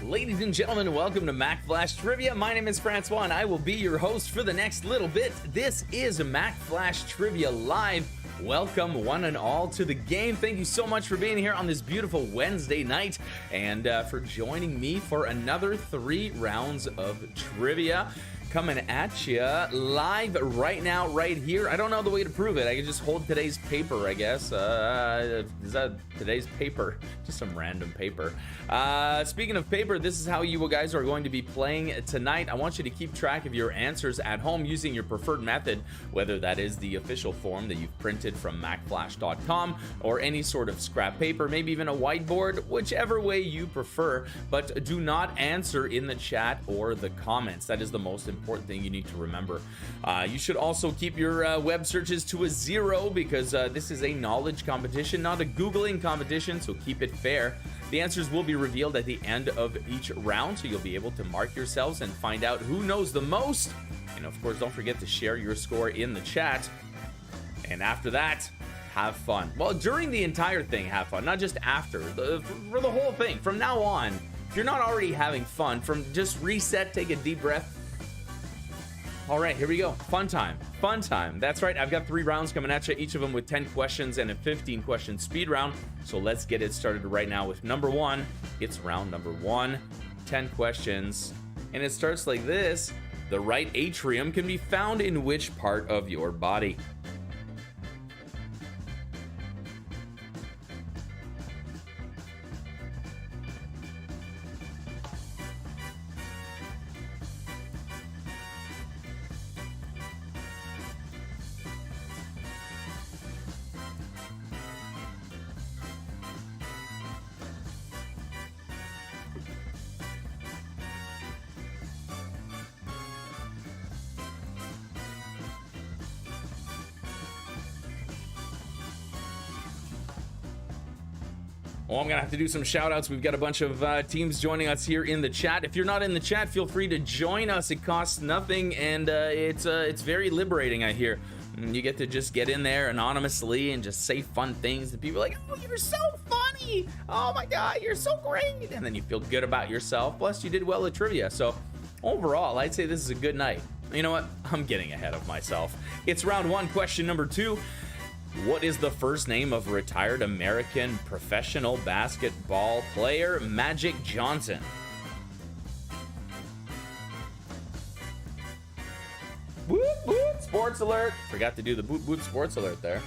Ladies and gentlemen, welcome to Mack Flash Trivia. My name is François, and I will be your host for the next little bit. This is Mack Flash Trivia Live. Welcome, one and all, to the game. Thank you so much for being here on this beautiful Wednesday night and for joining me for another 3 rounds of trivia. Coming at you live right now, right here. I don't know the way to prove it. I can just hold today's paper, I guess. Is that today's paper? Just some random paper. Speaking of paper, this is how you guys are going to be playing tonight. I want you to keep track of your answers at home using your preferred method, whether that is the official form that you've printed from MackFlash.com or any sort of scrap paper, maybe even a whiteboard, whichever way you prefer. But do not answer in the chat or the comments. That is the most important thing you need to remember. You should also keep your web searches to a 0 because this is a knowledge competition, not a Googling competition, so keep it fair. The answers will be revealed at the end of each round, so you'll be able to mark yourselves and find out who knows the most. And of course, don't forget to share your score in the chat. And after that, have fun. Well, during the entire thing, have fun, not just after. For the whole thing, from now on, if you're not already having fun, just reset, take a deep breath. All right, here we go. Fun time. Fun time. That's right. I've got 3 rounds coming at you, each of them with 10 questions and a 15-question speed round. So let's get it started right now with number 1. It's round number 1, 10 questions. And it starts like this. The right atrium can be found in which part of your body? Oh, I'm gonna have to do some shout outs. We've got a bunch of teams joining us here in the chat. If you're not in the chat, feel free to join us. It costs nothing, and it's very liberating, I hear. You get to just get in there anonymously and just say fun things. And people are like, oh, you're so funny. Oh my God, you're so great. And then you feel good about yourself. Plus, you did well at trivia. So overall, I'd say this is a good night. You know what? I'm getting ahead of myself. It's round 1, question number 2. What is the first name of retired American professional basketball player Magic Johnson? Boop, boop, sports alert. Forgot to do the boop, boop, sports alert there.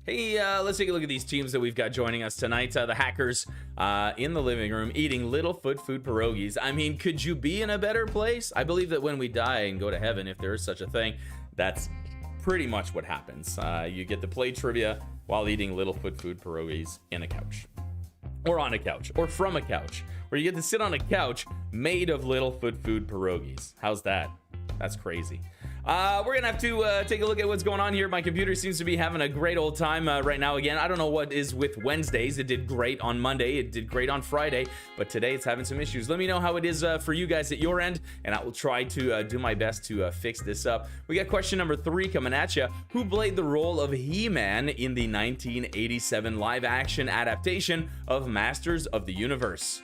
Hey, let's take a look at these teams that we've got joining us tonight. The Hackers in the living room eating Littlefoot food pierogies. I mean, could you be in a better place? I believe that when we die and go to heaven, if there is such a thing, that's pretty much what happens. You get to play trivia while eating Littlefoot food pierogies in a couch. Or on a couch. Or from a couch. Or you get to sit on a couch made of Littlefoot food pierogies. How's that? That's crazy. We're gonna have to take a look at what's going on here. My computer seems to be having a great old time right now again. I don't know what is with Wednesdays. It did great on Monday, it did great on Friday, but today it's having some issues. Let me know how it is for you guys at your end, and I will try to do my best to fix this up. We got question number 3 coming at you. Who played the role of He-Man in the 1987 live-action adaptation of Masters of the Universe?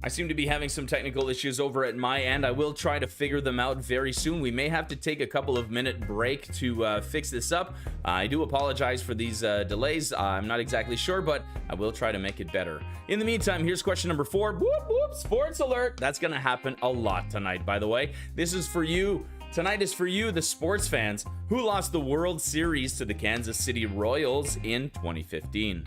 I seem to be having some technical issues over at my end. I will try to figure them out very soon. We may have to take a couple of minute break to fix this up. I do apologize for these delays. I'm not exactly sure, but I will try to make it better. In the meantime, here's question number 4. Whoop, whoop, sports alert. That's going to happen a lot tonight, by the way. This is for you Tonight is for you, the sports fans, who lost the World Series to the Kansas City Royals in 2015.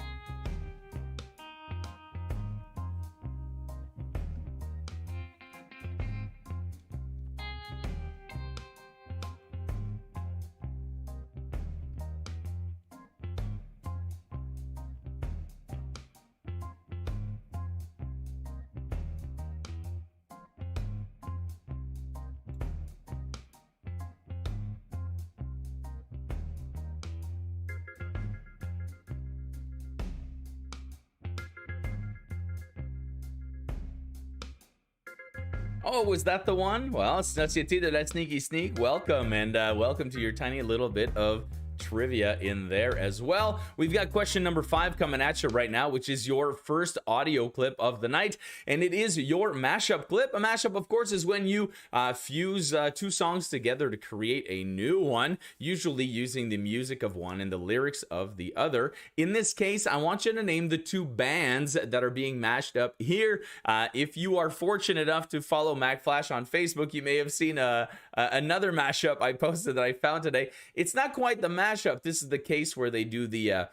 Oh, was that the one? Well, it's not that sneaky sneak. Welcome, and welcome to your tiny little bit of trivia in there as well. We've got question number 5 coming at you right now, which is your first audio clip of the night, and it is your mashup clip. A mashup, of course, is when you fuse two songs together to create a new one, usually using the music of one and the lyrics of the other. In this case, I want you to name the two bands that are being mashed up here. If you are fortunate enough to follow Mack Flash on Facebook, you may have seen another mashup I posted that I found today. It's not quite the mashup. This is the case where they do the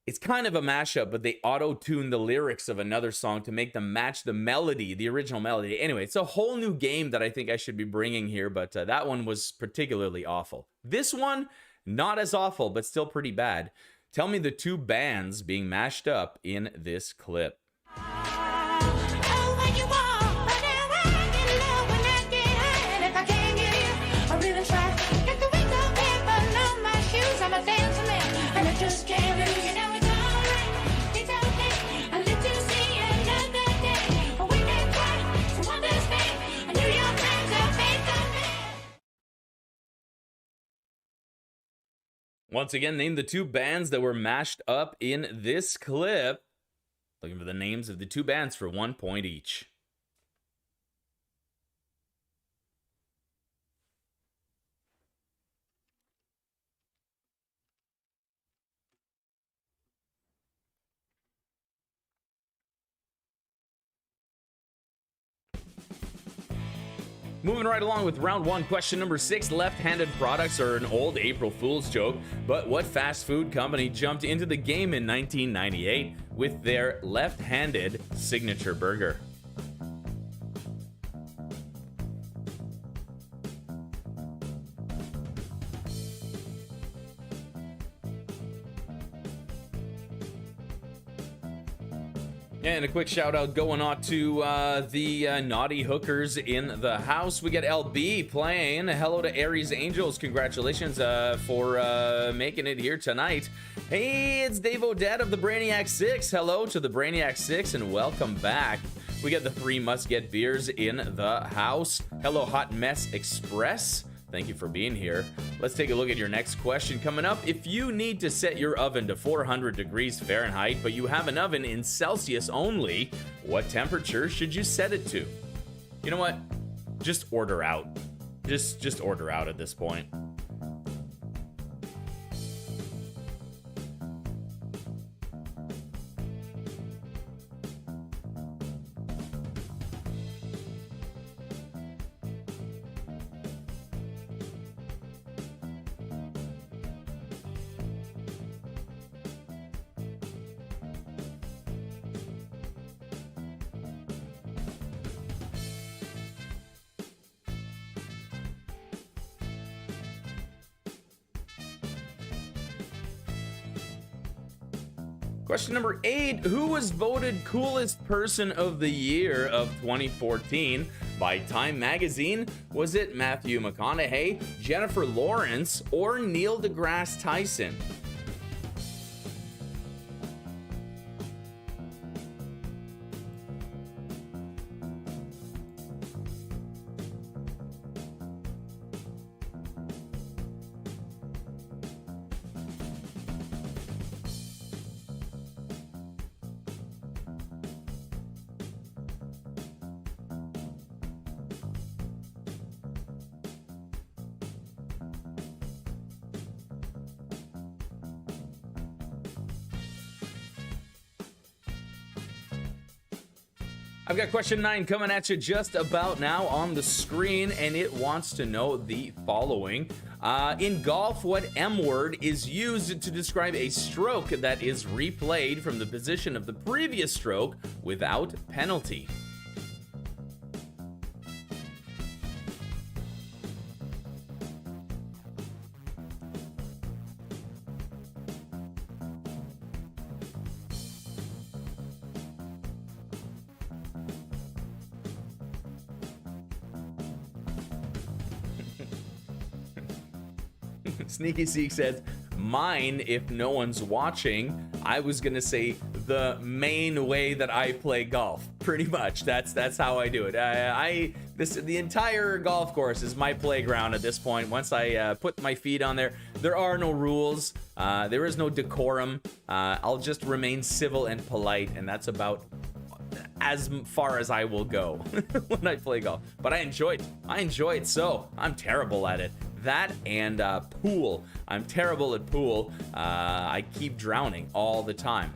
it's kind of a mashup, but they auto-tune the lyrics of another song to make them match the melody, the original melody. Anyway, it's a whole new game that I think I should be bringing here, but that one was particularly awful. This one, not as awful, but still pretty bad. Tell me the two bands being mashed up in this clip. Once again, name the two bands that were mashed up in this clip. Looking for the names of the two bands for 1 point each. Moving right along with round 1, question number 6. Left-handed products are an old April Fool's joke, but what fast food company jumped into the game in 1998 with their left-handed signature burger? And a quick shout out going on to the naughty hookers in the house. We got LB playing Hello to Aries Angels. Congratulations for making it here tonight. Hey, it's Dave Odette of the Brainiac 6. Hello to the Brainiac 6 and welcome back. We got the Three Must Get Beers in the house. Hello, Hot Mess Express. Thank you for being here. Let's take a look at your next question coming up. If you need to set your oven to 400 degrees Fahrenheit, but you have an oven in Celsius only, what temperature should you set it to? You know what? Just order out. Just order out at this point. Question number 8, who was voted coolest person of the year of 2014 by Time Magazine? Was it Matthew McConaughey, Jennifer Lawrence, or Neil deGrasse Tyson? I've got question 9 coming at you just about now on the screen, and it wants to know the following. In golf, what M word is used to describe a stroke that is replayed from the position of the previous stroke without penalty? Sneaky Seek says, mine if no one's watching. I was gonna say the main way that I play golf. Pretty much. That's how I do it. The entire golf course is my playground at this point. Once I put my feet on there are no rules. There is no decorum. I'll just remain civil and polite, and that's about as far as I will go when I play golf. But I enjoy it. So I'm terrible at it. That and pool. I'm terrible at pool. I keep drowning all the time.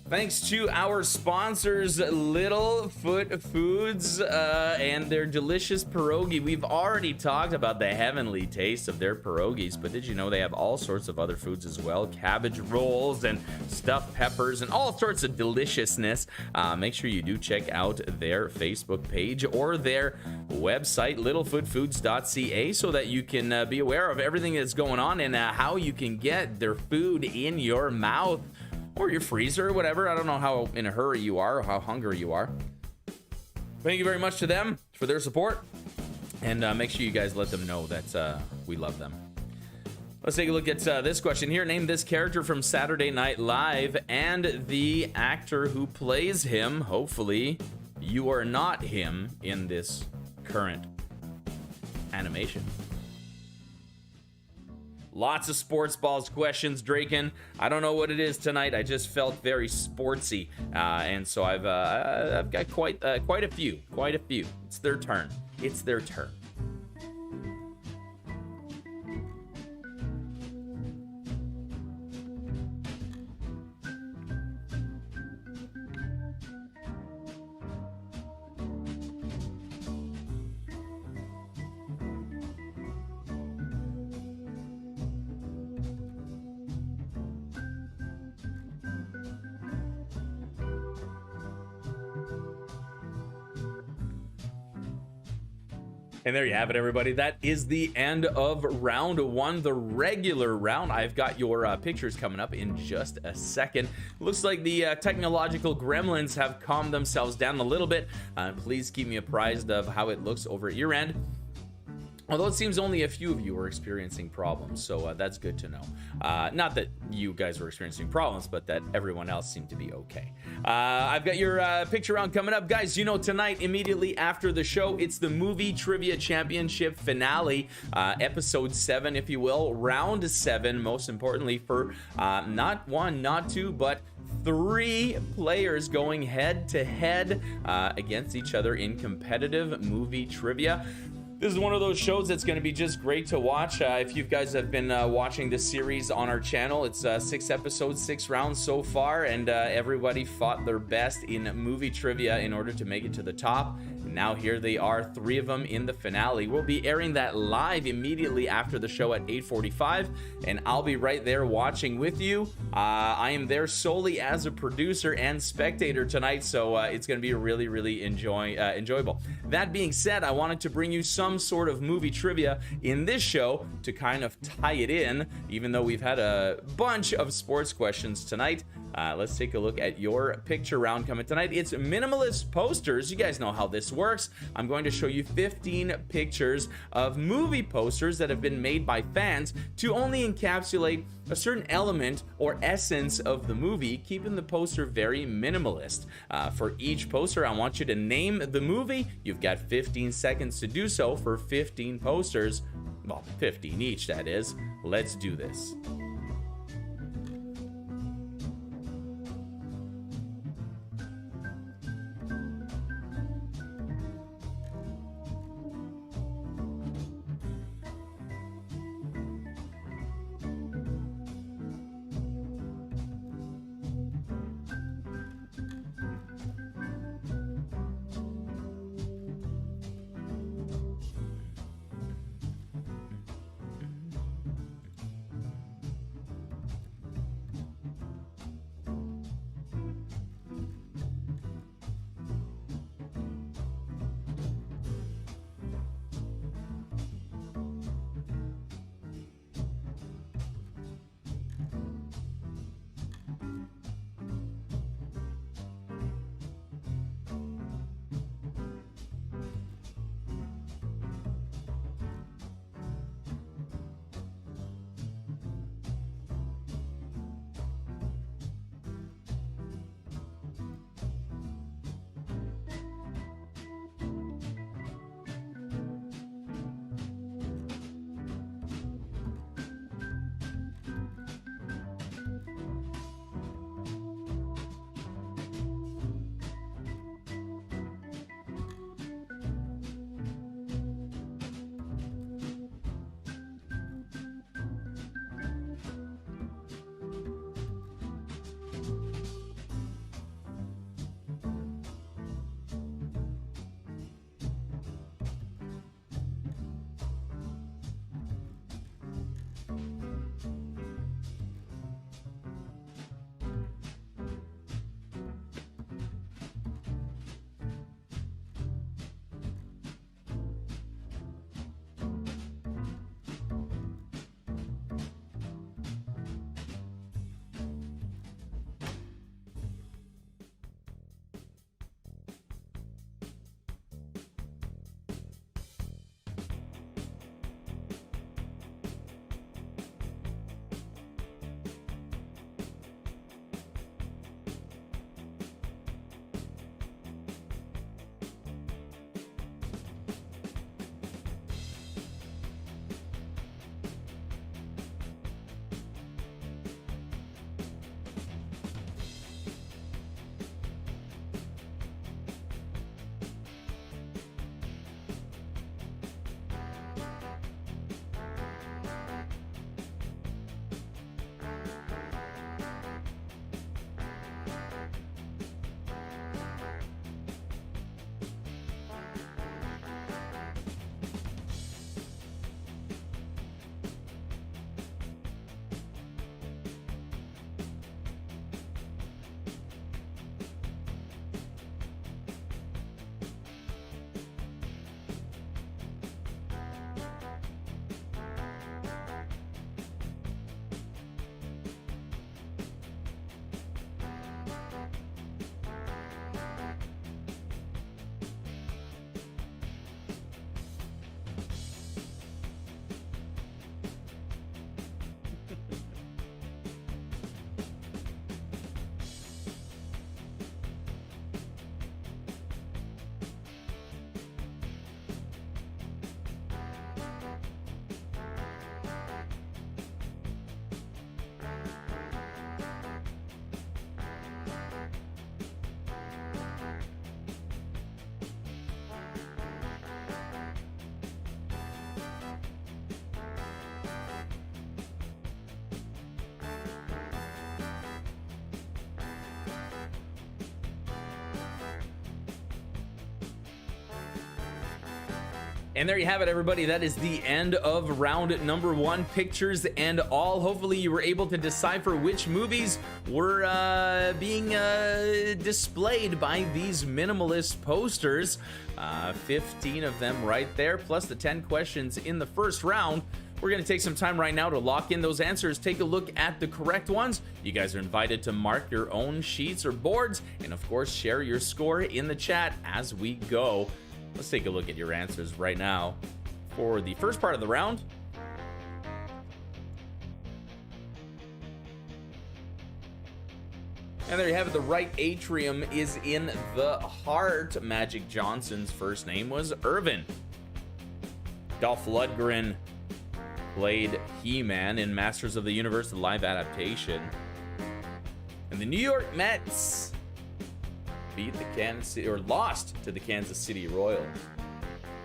Thanks to our sponsors, Littlefoot Foods, and their delicious pierogi. We've already talked about the heavenly taste of their pierogies, but did you know they have all sorts of other foods as well? Cabbage rolls and stuffed peppers and all sorts of deliciousness. Make sure you do check out their Facebook page or their website, littlefootfoods.ca, so that you can be aware of everything that's going on and how you can get their food in your mouth. Or your freezer, or whatever. I don't know how in a hurry you are or how hungry you are. Thank you very much to them for their support. And make sure you guys let them know that we love them. Let's take a look at this question here. Name this character from Saturday Night Live and the actor who plays him. Hopefully, you are not him in this current animation. Lots of sports balls questions, Draken. I don't know what it is tonight. I just felt very sportsy, and so I've got quite a few. It's their turn. And there you have it, everybody. That is the end of round 1, the regular round. I've got your pictures coming up in just a second. Looks like the technological gremlins have calmed themselves down a little bit. Please keep me apprised of how it looks over at your end. Although it seems only a few of you are experiencing problems, so that's good to know. Not that you guys were experiencing problems, but that everyone else seemed to be okay. I've got your picture round coming up. Guys, you know, tonight, immediately after the show, it's the Movie Trivia Championship finale, episode 7, if you will, round 7, most importantly, for not 1, not 2, but 3 players going head-to-head against each other in competitive movie trivia. This is one of those shows that's going to be just great to watch. If you guys have been watching this series on our channel, it's 6 episodes, 6 rounds so far, and everybody fought their best in movie trivia in order to make it to the top. Now here they are, 3 of them in the finale. We'll be airing that live immediately after the show at 8:45, and I'll be right there watching with you. I am there solely as a producer and spectator tonight, so it's going to be really, really enjoyable. That being said, I wanted to bring you some sort of movie trivia in this show to kind of tie it in, even though we've had a bunch of sports questions tonight. Let's take a look at your picture round coming tonight. It's minimalist posters. You guys know how this works. I'm going to show you 15 pictures of movie posters that have been made by fans to only encapsulate a certain element or essence of the movie, keeping the poster very minimalist. For each poster, I want you to name the movie. You've got 15 seconds to do so for 15 posters. Well, 15 each, that is. Let's do this. And there you have it, everybody. That is the end of round number 1, pictures and all. Hopefully you were able to decipher which movies were being displayed by these minimalist posters. 15 of them right there, plus the 10 questions in the first round. We're going to take some time right now to lock in those answers, take a look at the correct ones. You guys are invited to mark your own sheets or boards, and of course, share your score in the chat as we go. Let's take a look at your answers right now for the first part of the round. And there you have it. The right atrium is in the heart. Magic Johnson's first name was Irvin. Dolph Lundgren played He-Man in Masters of the Universe, the live adaptation. And the New York Mets beat the Kansas City, or lost to the Kansas City Royals.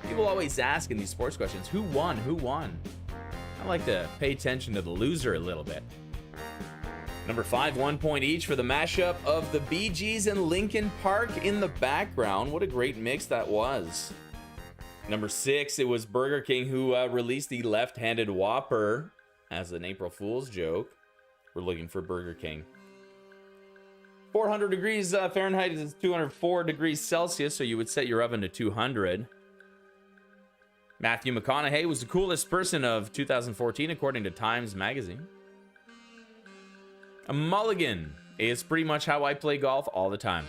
People always ask in these sports questions, who won? Who won? I like to pay attention to the loser a little bit. Number 5, 1 point each for the mashup of the Bee Gees and Linkin Park in the background. What a great mix that was. Number 6, it was Burger King who released the left-handed Whopper as an April Fool's joke. We're looking for Burger King. 400 degrees Fahrenheit is 204 degrees Celsius, so you would set your oven to 200. Matthew McConaughey was the coolest person of 2014, according to Times Magazine. A mulligan is pretty much how I play golf all the time.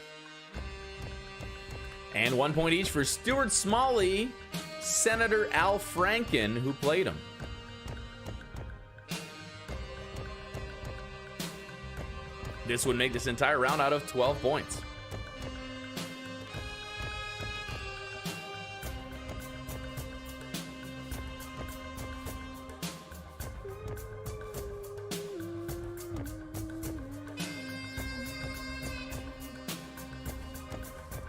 And 1 point each for Stuart Smalley, Senator Al Franken, who played him. This would make this entire round out of 12 points.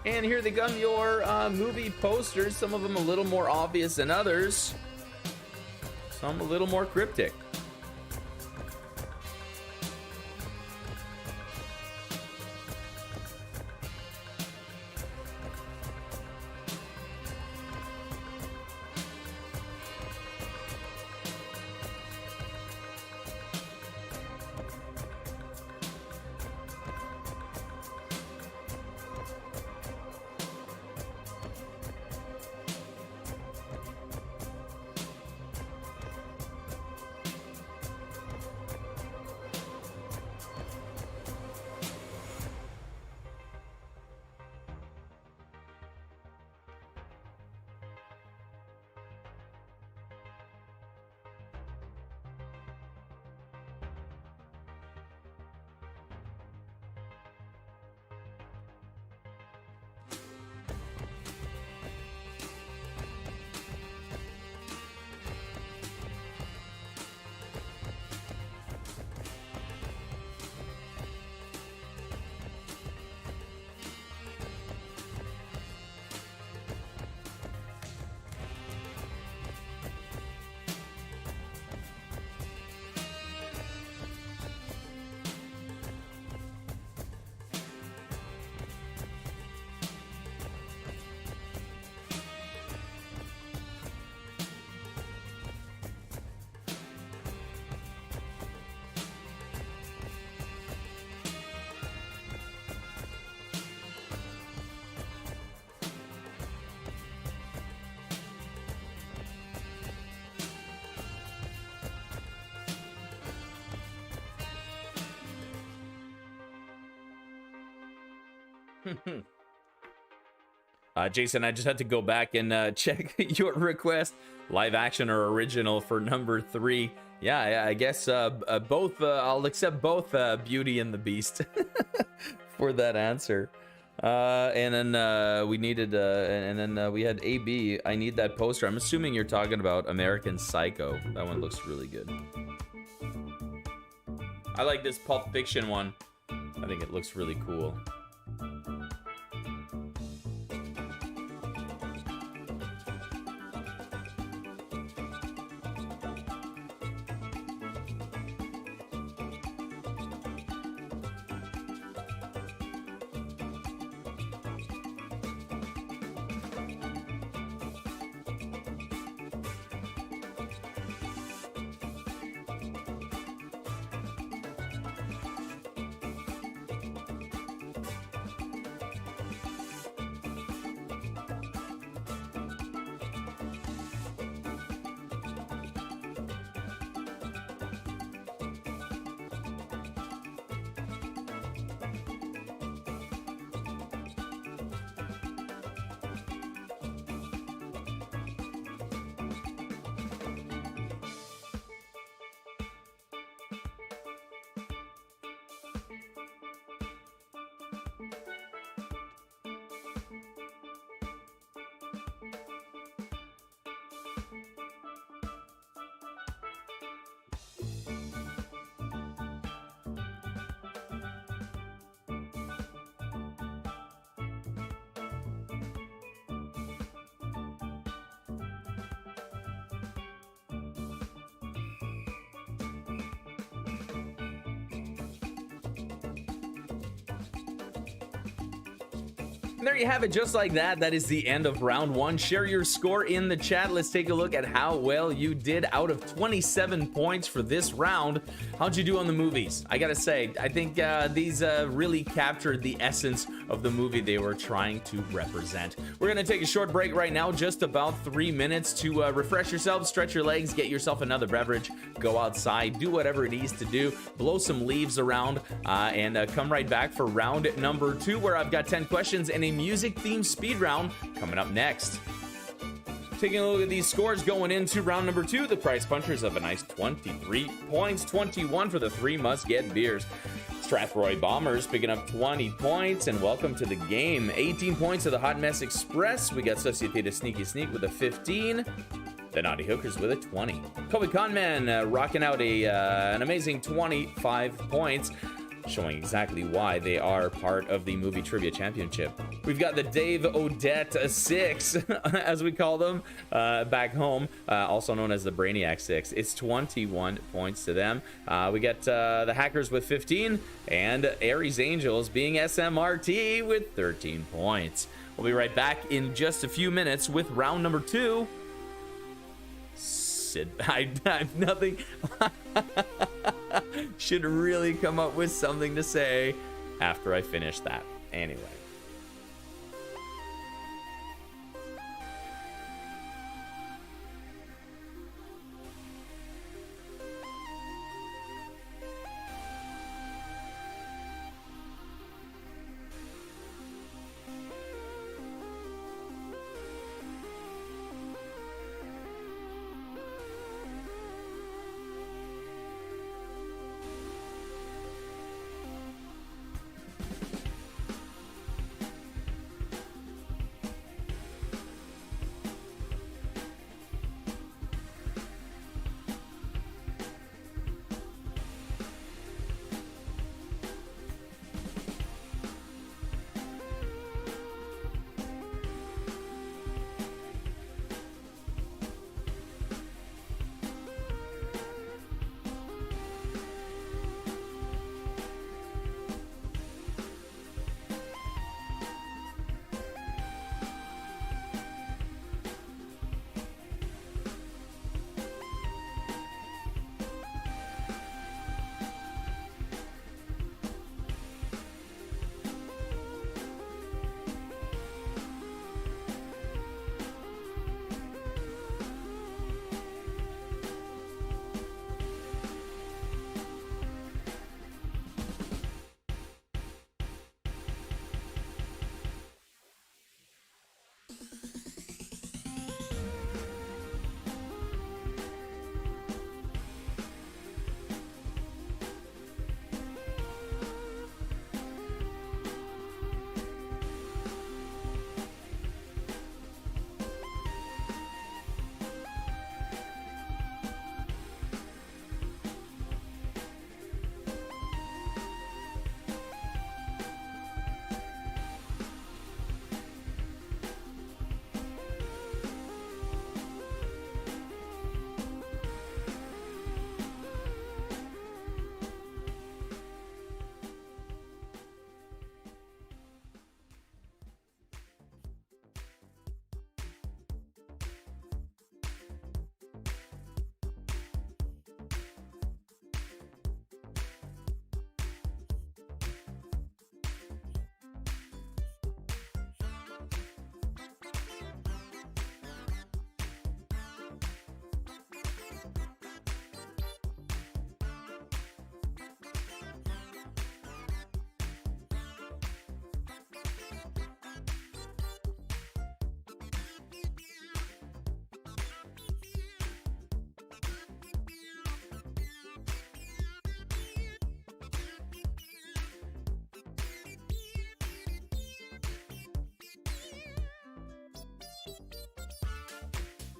And here they come, your movie posters. Some of them a little more obvious than others. Some a little more cryptic. Jason, I just had to go back and check your request. Live action or original for number 3. Yeah, I guess both. I'll accept both Beauty and the Beast for that answer. And then we needed, and then we had AB. I need that poster. I'm assuming you're talking about American Psycho. That one looks really good. I like this Pulp Fiction one. I think it looks really cool. And there you have it, just like that. That is the end of round one. Share your score in the chat. Let's take a look at how well you did. Out of 27 points for this round, how'd you do on the movies? I gotta say, I think these really captured the essence of the movie they were trying to represent. We're gonna take a short break right now, just about 3 minutes to refresh yourself, stretch your legs, get yourself another beverage, go outside, do whatever it needs to do, blow some leaves around, and come right back for round number 2, where I've got 10 questions and a music-themed speed round coming up next. Taking a look at these scores going into round number 2, the Price Punchers have a nice 23 points, 21 for the 3 must-get beers. Strathroy Bombers picking up 20 points, and welcome to the game. 18 points to the Hot Mess Express. We got Societe de Sneaky Sneak with a 15. The Naughty Hookers with a 20. Kobe Conman rocking out an amazing 25 points, showing exactly why they are part of the Movie Trivia Championship. We've got the Dave Odette 6, as we call them, back home, also known as the Brainiac 6. It's 21 points to them. We got the Hackers with 15, and Aries Angels being SMRT with 13 points. We'll be right back in just a few minutes with round number 2. I have nothing. Should really come up with something to say after I finish that. Anyway.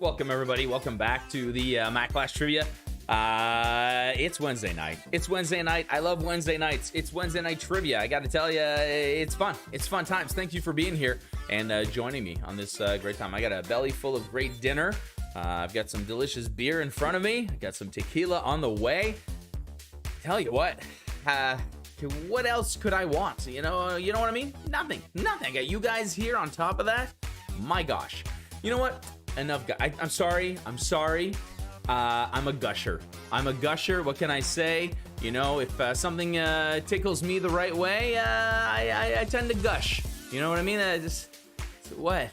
Welcome, everybody. Welcome back to the Mack Flash Trivia. It's Wednesday night. It's Wednesday night. I love Wednesday nights. It's Wednesday night trivia. I got to tell you, it's fun. It's fun times. Thank you for being here and joining me on this great time. I got a belly full of great dinner. I've got some delicious beer in front of me. I got some tequila on the way. Tell you what, what else could I want? You know what I mean? Nothing. I got you guys here on top of that. My gosh. You know what? Enough. I'm sorry. I'm a gusher. What can I say? You know, if something tickles me the right way, I tend to gush. You know what I mean? What?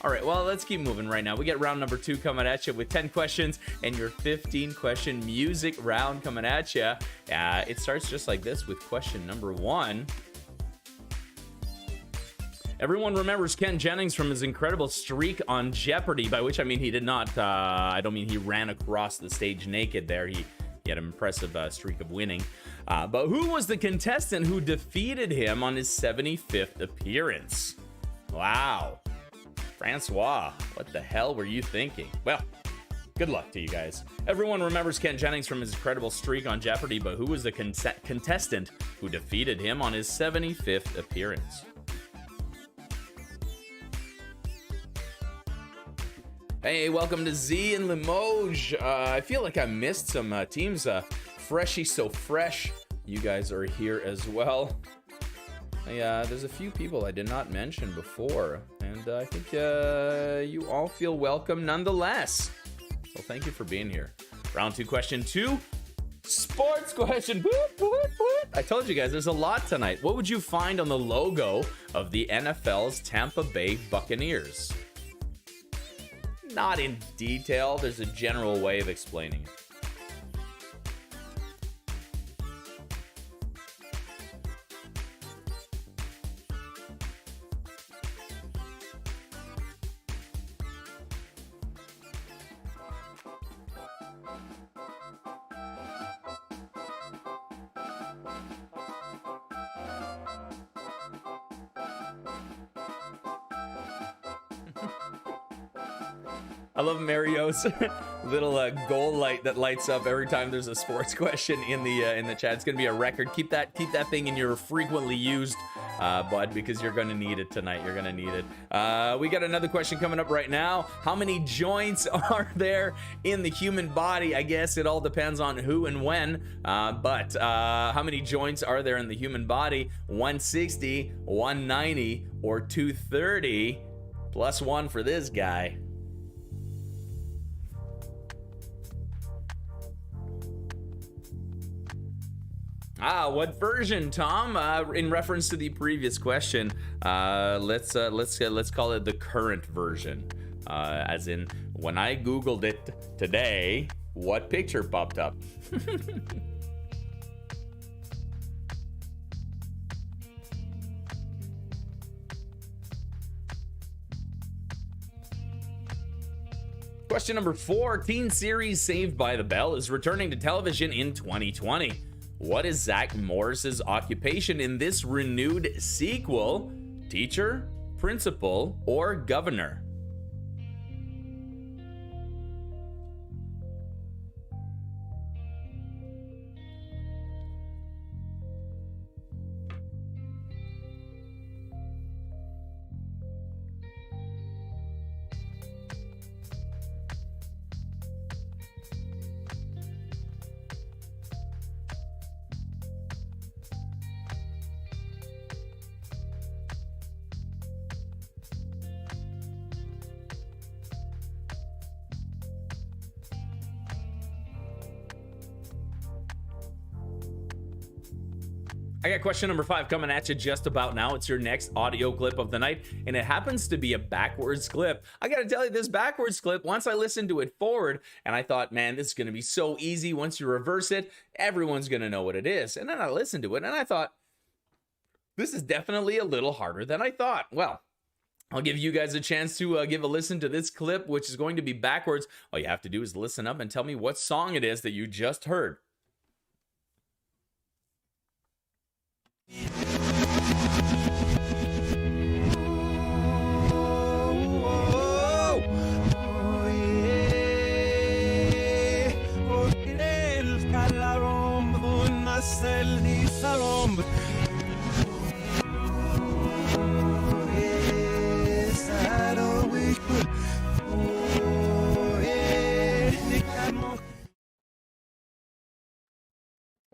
All right, well, let's keep moving right now. We get round number 2 coming at you with 10 questions and your 15-question music round coming at you. It starts just like this with question number 1. Everyone remembers Ken Jennings from his incredible streak on Jeopardy, by which I mean he did not, I don't mean he ran across the stage naked there. He had an impressive streak of winning. But who was the contestant who defeated him on his 75th appearance? Wow. François, what the hell were you thinking? Well, good luck to you guys. Everyone remembers Ken Jennings from his incredible streak on Jeopardy, but who was the contestant who defeated him on his 75th appearance? Hey, welcome to Z and Limoges. I feel like I missed some teams. Freshy So Fresh, you guys are here as well. There's a few people I did not mention before, and I think you all feel welcome nonetheless. So thank you for being here. Round 2, question 2. Sports question. I told you guys, there's a lot tonight. What would you find on the logo of the NFL's Tampa Bay Buccaneers? Not in detail. There's a general way of explaining it. I love Mario's little goal light that lights up every time there's a sports question in the chat. It's gonna be a record. Keep that thing in your frequently used, bud, because you're gonna need it tonight. You're gonna need it. We got another question coming up right now. How many joints are there in the human body? I guess it all depends on who and when. But how many joints are there in the human body? 160, 190, or 230? Plus 1 for this guy. What version, Tom? In reference to the previous question, let's call it the current version. As in, when I Googled it today, what picture popped up? Question number 4. Teen series Saved by the Bell is returning to television in 2020. What is Zach Morris's occupation in this renewed sequel? Teacher, principal, or governor? I got question number 5 coming at you just about now. It's your next audio clip of the night, and it happens to be a backwards clip. I gotta tell you, this backwards clip, once I listened to it forward, and I thought, man, this is gonna be so easy. Once you reverse it, everyone's gonna know what it is. And then I listened to it, and I thought, this is definitely a little harder than I thought. Well, I'll give you guys a chance to give a listen to this clip, which is going to be backwards. All you have to do is listen up and tell me what song it is that you just heard.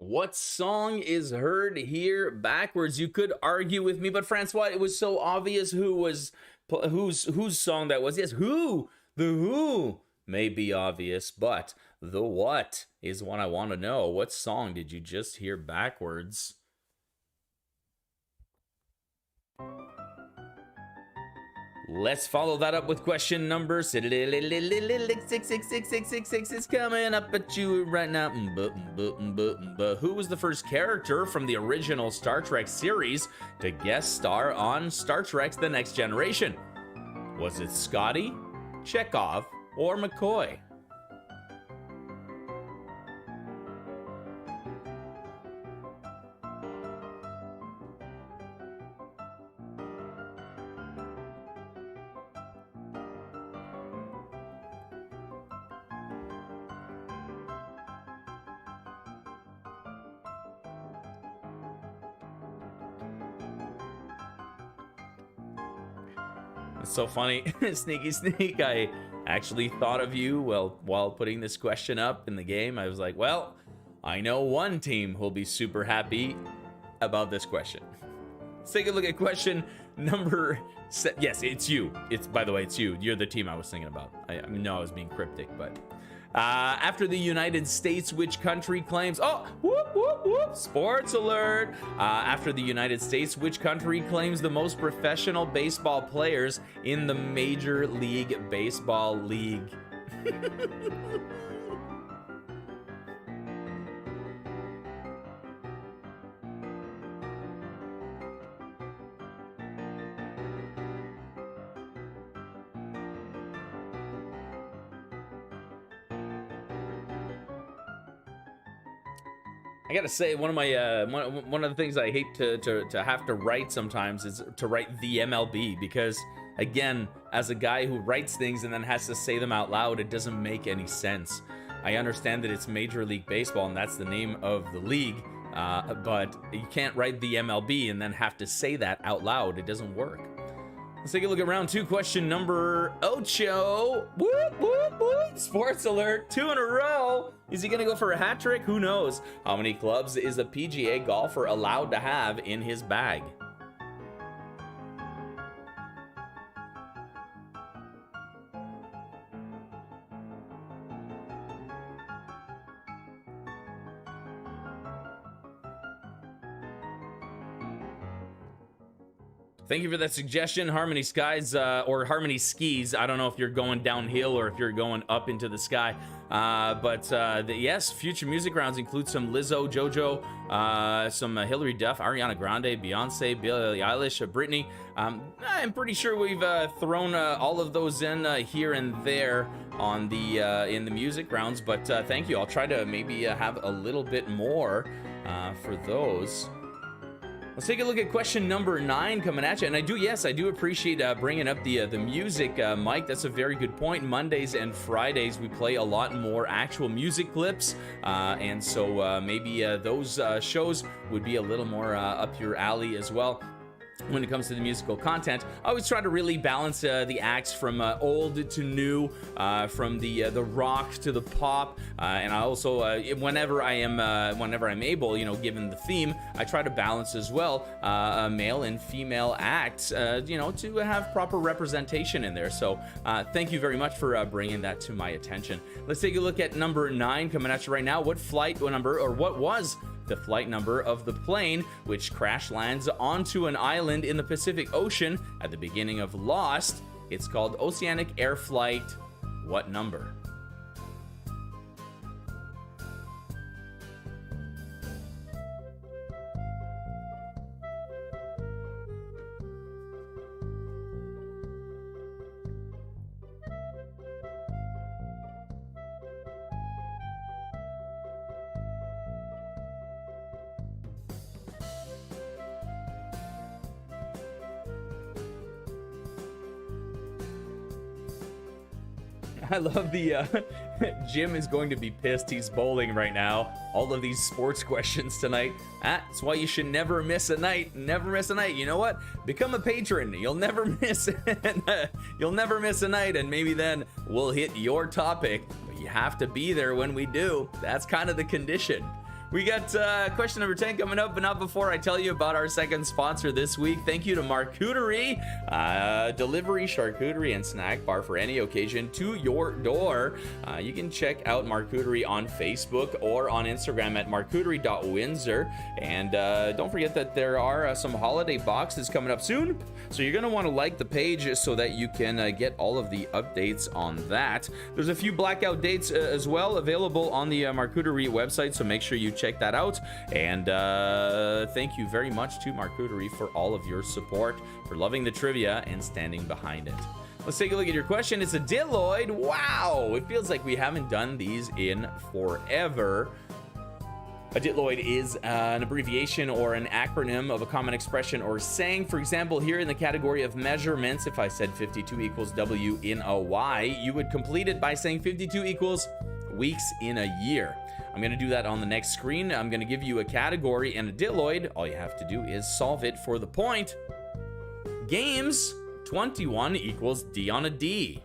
What song is heard here backwards? You could argue with me, but Francois, it was so obvious whose song that was. Yes, Who. The Who may be obvious, but the what is what I want to know. What song did you just hear backwards? Let's follow that up with question number 6666666 is coming up at you right now. Who was the first character from the original Star Trek series to guest star on Star Trek's The Next Generation? Was it Scotty, Checkov, or McCoy? It's so funny. Sneaky sneak, I actually thought of you while putting this question up in the game. I was like, well, I know one team who'll be super happy about this question. Let's take a look at question number yes, it's you. By the way, it's you. You're the team I was thinking about. I know I was being cryptic, but after the United States, which country claims... Oh, whoop, whoop, whoop, sports alert. After the United States, which country claims the most professional baseball players in the Major League Baseball League? I gotta say, one of the things I hate to have to write sometimes is to write the MLB, because again, as a guy who writes things and then has to say them out loud, it doesn't make any sense. I understand that it's Major League Baseball and that's the name of the league, but you can't write the MLB and then have to say that out loud. It doesn't work. Let's take a look at round 2, question number 8. Whoop, whoop, whoop. Sports alert, 2 in a row. Is he gonna go for a hat trick? Who knows? How many clubs is a PGA golfer allowed to have in his bag? Thank you for that suggestion, Harmony Skies, or Harmony Skis. I don't know if you're going downhill or if you're going up into the sky. Yes, future music rounds include some Lizzo, JoJo, some Hilary Duff, Ariana Grande, Beyonce, Billie Eilish, Britney. I'm pretty sure we've thrown all of those in here and there on the in the music rounds. But thank you. I'll try to maybe have a little bit more for those. Let's take a look at question number 9 coming at you. And I do appreciate bringing up the music, Mike. That's a very good point. Mondays and Fridays, we play a lot more actual music clips. And so maybe those shows would be a little more up your alley as well. When it comes to the musical content, I always try to really balance the acts from old to new, from the rock to the pop, and I also whenever I'm able, given the theme, I try to balance as well male and female acts, to have proper representation in there. So thank you very much for bringing that to my attention. Let's take a look at number 9 coming at you right now. What was the flight number of the plane which crash lands onto an island in the Pacific Ocean at the beginning of Lost? It's called Oceanic Air Flight. What number? I love the Jim is going to be pissed. He's bowling right now. All of these sports questions tonight. That's why you should never miss a night. Never miss a night. You know what? Become a patron. You'll never miss you'll never miss a night, and maybe then we'll hit your topic. But you have to be there when we do. That's kind of the condition. We got question number 10 coming up, but not before I tell you about our second sponsor this week. Thank you to Marcuterie, delivery, charcuterie, and snack bar for any occasion to your door. You can check out Marcuterie on Facebook or on Instagram at marcuterie.windsor. And don't forget that there are some holiday boxes coming up soon. So you're going to want to like the page so that you can get all of the updates on that. There's a few blackout dates as well available on the Marcuterie website, so make sure you check that out. And thank you very much to Marcuterie for all of your support, for loving the trivia and standing behind it. Let's take a look at your question. It's a Dilloid. Wow, it feels like we haven't done these in forever. A ditloid is an abbreviation or an acronym of a common expression or saying. For example, here in the category of measurements, if I said 52 equals W in a Y, you would complete it by saying 52 equals weeks in a year. I'm going to do that on the next screen. I'm going to give you a category and a ditloid. All you have to do is solve it for the point. Games, 21 equals D on a D.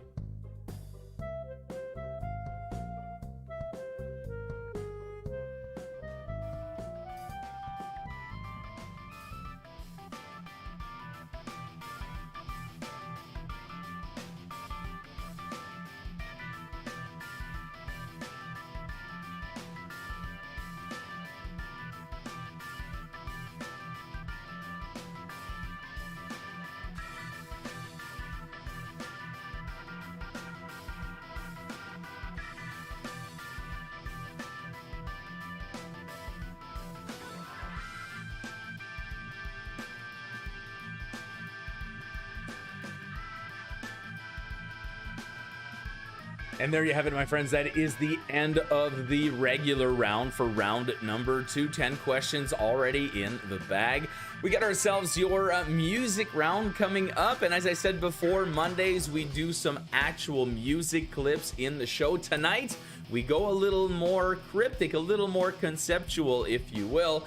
And there you have it, my friends. That is the end of the regular round for round number 2. 10 questions already in the bag. We got ourselves your music round coming up. And as I said before, Mondays we do some actual music clips in the show. Tonight, we go a little more cryptic, a little more conceptual, if you will.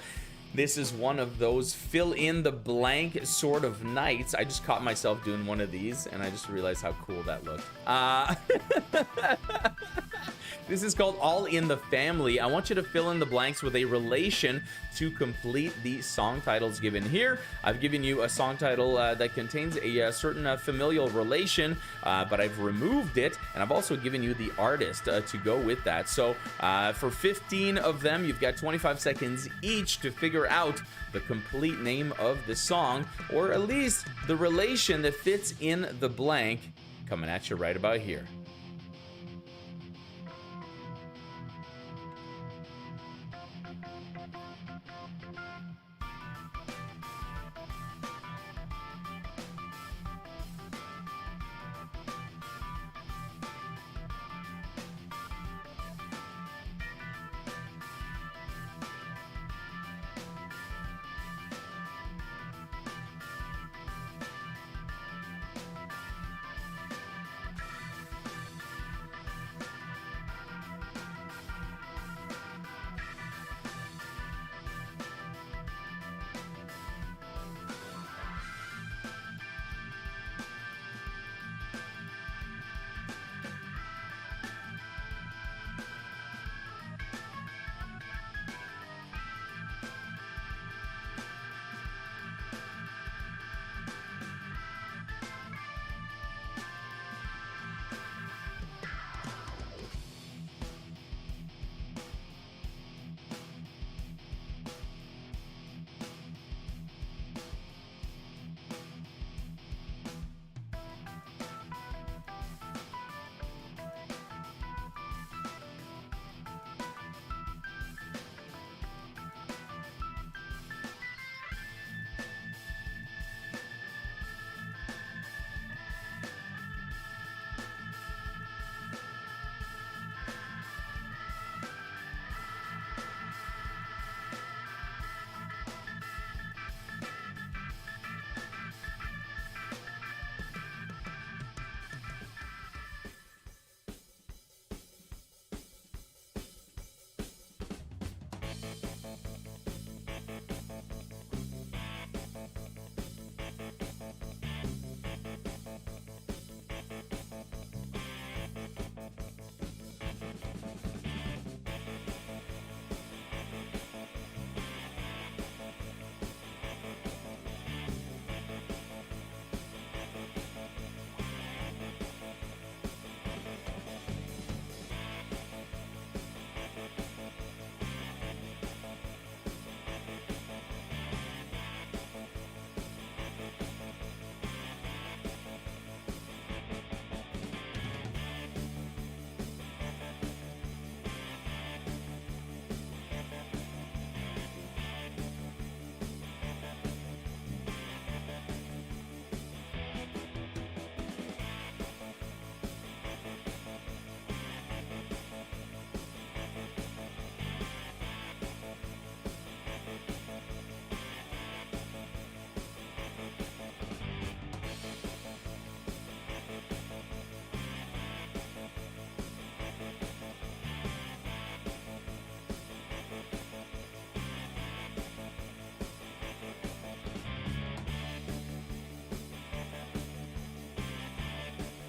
This is one of those fill in the blank sort of nights. I just caught myself doing one of these and I just realized how cool that looked. This is called All in the Family. I want you to fill in the blanks with a relation to complete the song titles given here. I've given you a song title that contains a certain familial relation, but I've removed it, and I've also given you the artist to go with that. So for 15 of them, you've got 25 seconds each to figure out the complete name of the song, or at least the relation that fits in the blank. Coming at you right about here.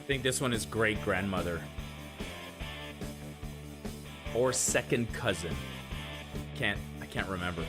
think this one is great grandmother. Or second cousin. I can't remember.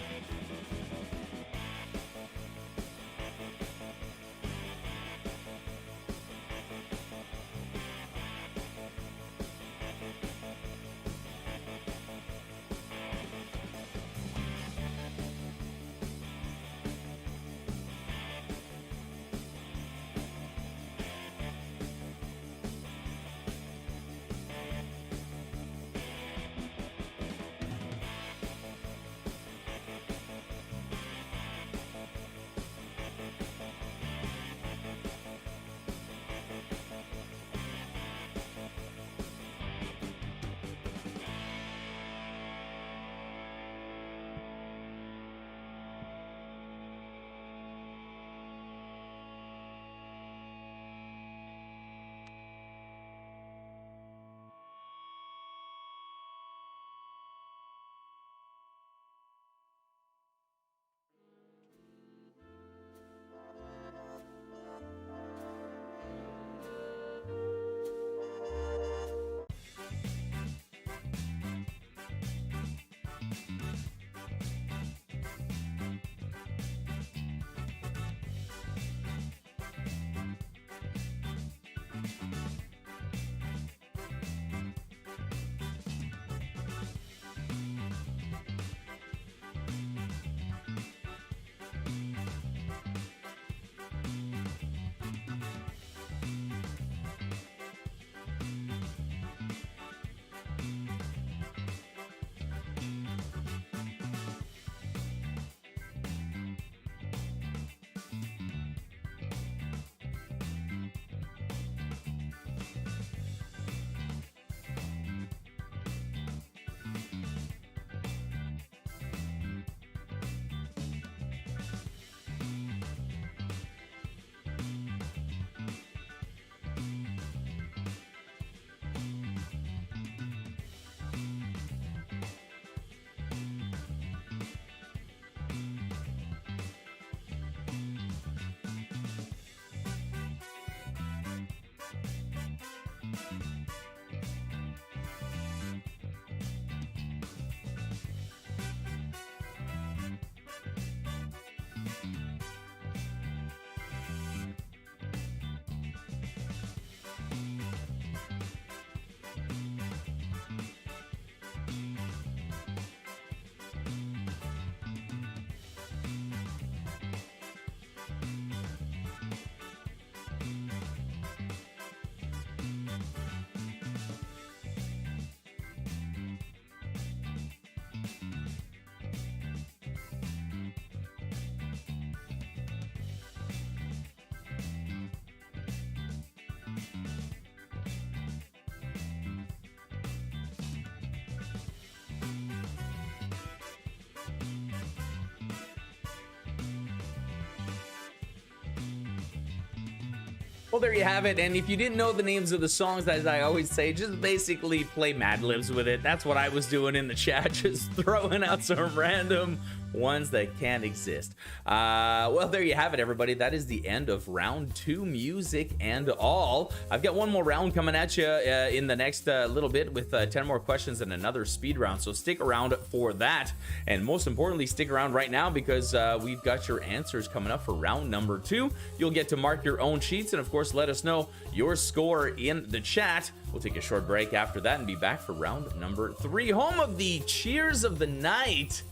Well, there you have it. And if you didn't know the names of the songs, as I always say, just basically play Mad Libs with it. That's what I was doing in the chat, just throwing out some random ones that can't exist. Well, there you have it, everybody. That is the end of round 2, music and all. I've got one more round coming at you in the next little bit with 10 more questions and another speed round. So stick around for that. And most importantly, stick around right now because we've got your answers coming up for round number 2. You'll get to mark your own sheets and, of course, let us know your score in the chat. We'll take a short break after that and be back for round number 3, home of the cheers of the night.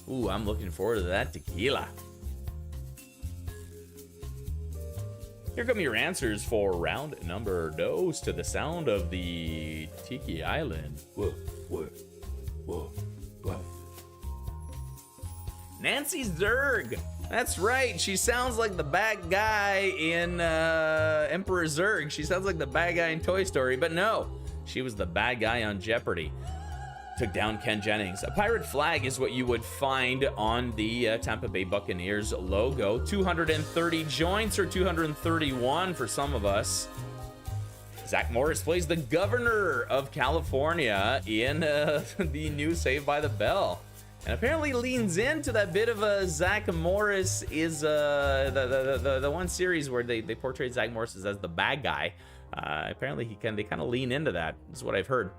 Ooh, I'm looking forward to that tequila. Here come your answers for round number 2 to the sound of the Tiki Island. Whoa, whoa, whoa, whoa. Nancy Zerg. That's right. She sounds like the bad guy in Emperor Zurg. She sounds like the bad guy in Toy Story, but no, she was the bad guy on Jeopardy. Took down Ken Jennings. A pirate flag is what you would find on the Tampa Bay Buccaneers logo. 230 joints, or 231 for some of us. Zach Morris plays the governor of California in the new Saved by the Bell. And apparently leans into that bit of a Zach Morris is the one series where they portrayed Zach Morris as the bad guy. Apparently they kind of lean into that, is what I've heard.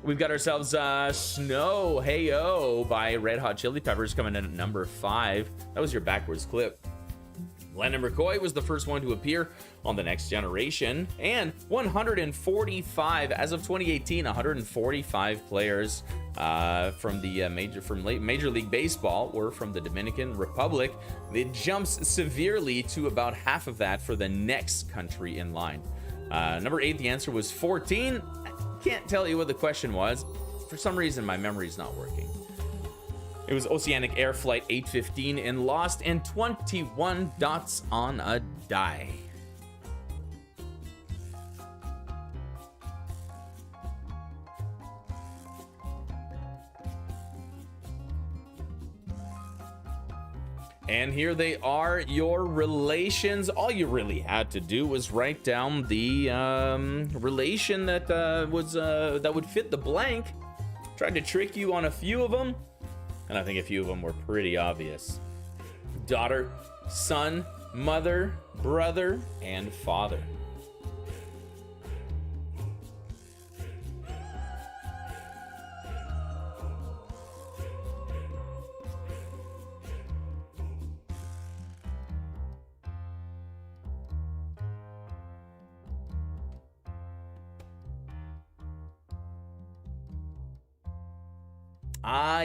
We've got ourselves Snow Hey-O by Red Hot Chili Peppers coming in at number 5. That was your backwards clip. Leonard McCoy was the first one to appear on The Next Generation, and 145 as of 2018, 145 players from Major League Baseball were from the Dominican Republic. It jumps severely to about half of that for the next country in line. Number 8, the answer was 14. I can't tell you what the question was. For some reason, my memory's not working. It was Oceanic Air Flight 815 in Lost, and 21 dots on a die. And here they are, your relations. All you really had to do was write down the relation that would fit the blank. Tried to trick you on a few of them, and I think a few of them were pretty obvious. Daughter, son, mother, brother, and father.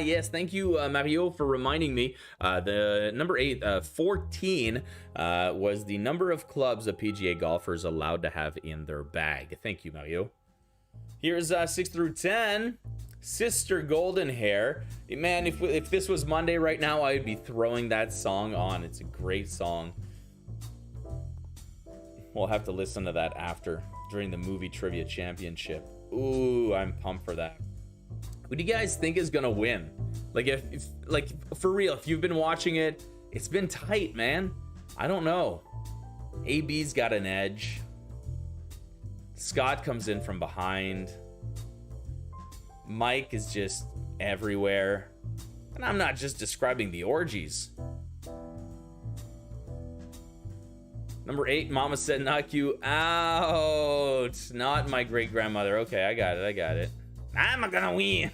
Yes, thank you, Mario, for reminding me. The number 8, 14, was the number of clubs a PGA golfer is allowed to have in their bag. Thank you, Mario. Here's 6 through 10. Sister Golden Hair. Man, if this was Monday right now, I would be throwing that song on. It's a great song. We'll have to listen to that during the movie trivia championship. Ooh, I'm pumped for that. Who do you guys think is gonna win? Like, if for real, if you've been watching it, it's been tight, man. I don't know. AB's got an edge. Scott comes in from behind. Mike is just everywhere. And I'm not just describing the orgies. Number 8, Mama said knock you out. Not my great grandmother. Okay, I got it. I'm not gonna win.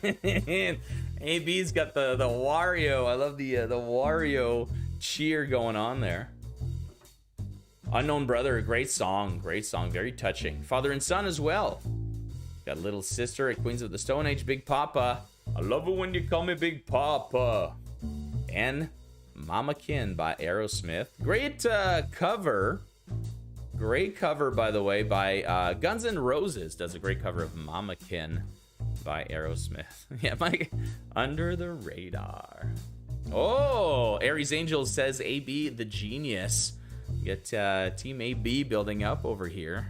AB's got the Wario. I love the Wario cheer going on there. Unknown Brother, great song, very touching. Father and Son as well. Got Little Sister at Queens of the Stone Age, Big Papa. I love it when you call me Big Papa. And Mama Kin by Aerosmith. Great cover. Great cover, by the way, by Guns N' Roses. Does a great cover of Mama Kin by Aerosmith. Yeah, Mike, Under the Radar. Oh, Aries Angels says AB the genius. Get Team AB building up over here.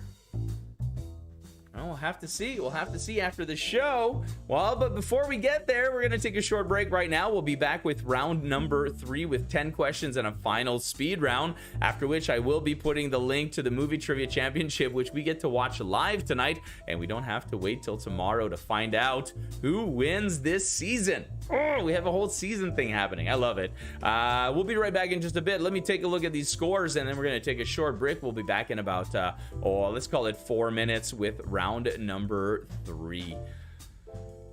Well, we'll have to see. We'll have to see after the show. Well, but before we get there, we're going to take a short break right now. We'll be back with round number 3 with 10 questions and a final speed round, after which I will be putting the link to the Movie Trivia Championship, which we get to watch live tonight, and we don't have to wait till tomorrow to find out who wins this season. Oh, we have a whole season thing happening. I love it. We'll be right back in just a bit. Let me take a look at these scores, and then we're going to take a short break. We'll be back in about, let's call it 4 minutes with round number 3.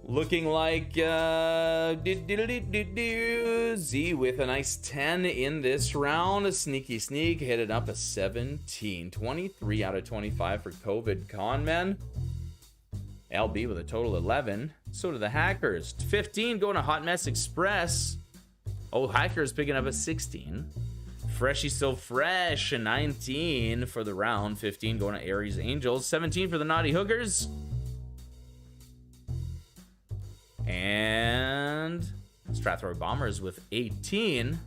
Looking like Z with a nice 10 in this round. Sneaky Sneak headed up a 17. 23 out of 25 for COVID Conmen. LB with a total 11. So do the Hackers. 15 going to Hot Mess Express. Oh, Hackers picking up a 16. Freshy So Fresh, a 19 for the round. 15 going to Aries Angels. 17 for the Naughty Hookers. And Strathroy Bombers with 18.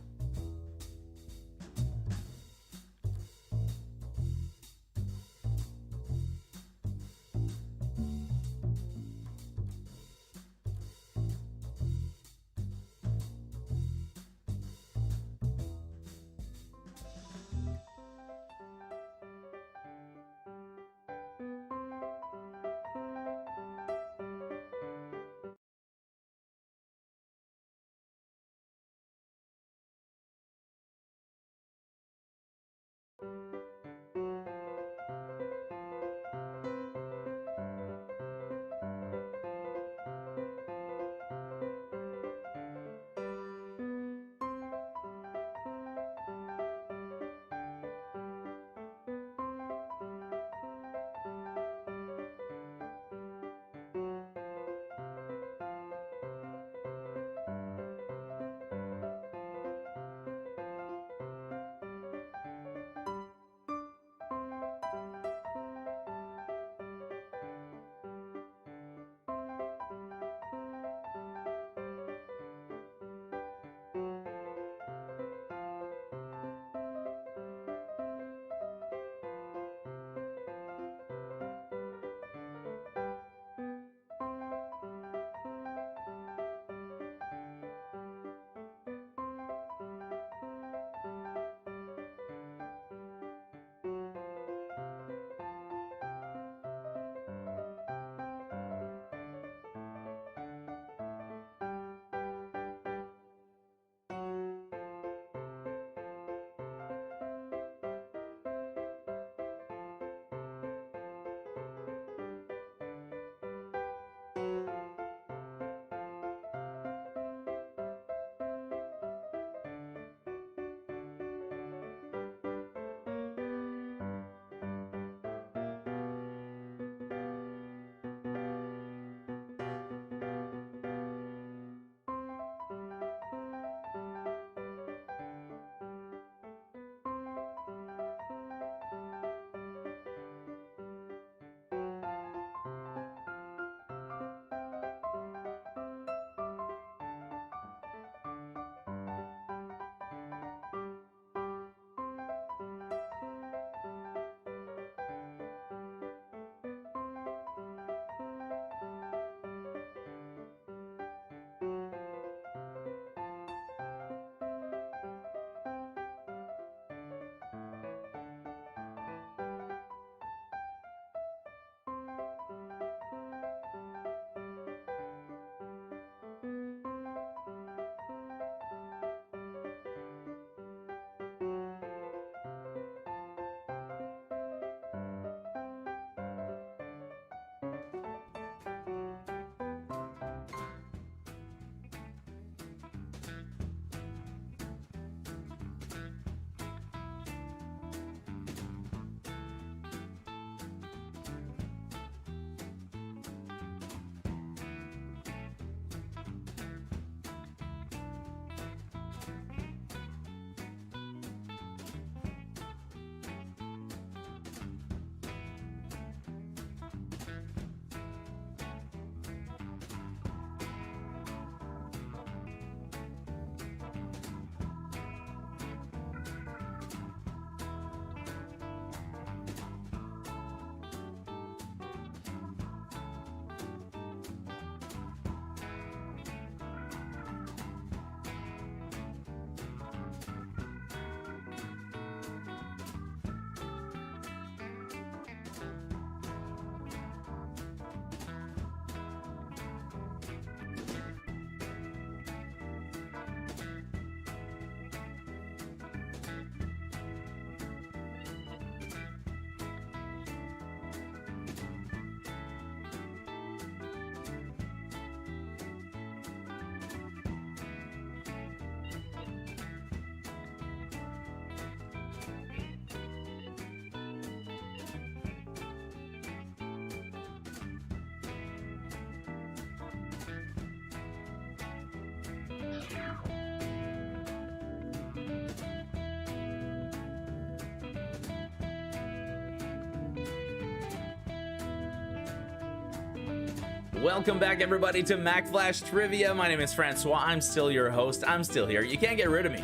Welcome back, everybody, to Mack Flash Trivia. My name is François. I'm still your host. I'm still here. You can't get rid of me.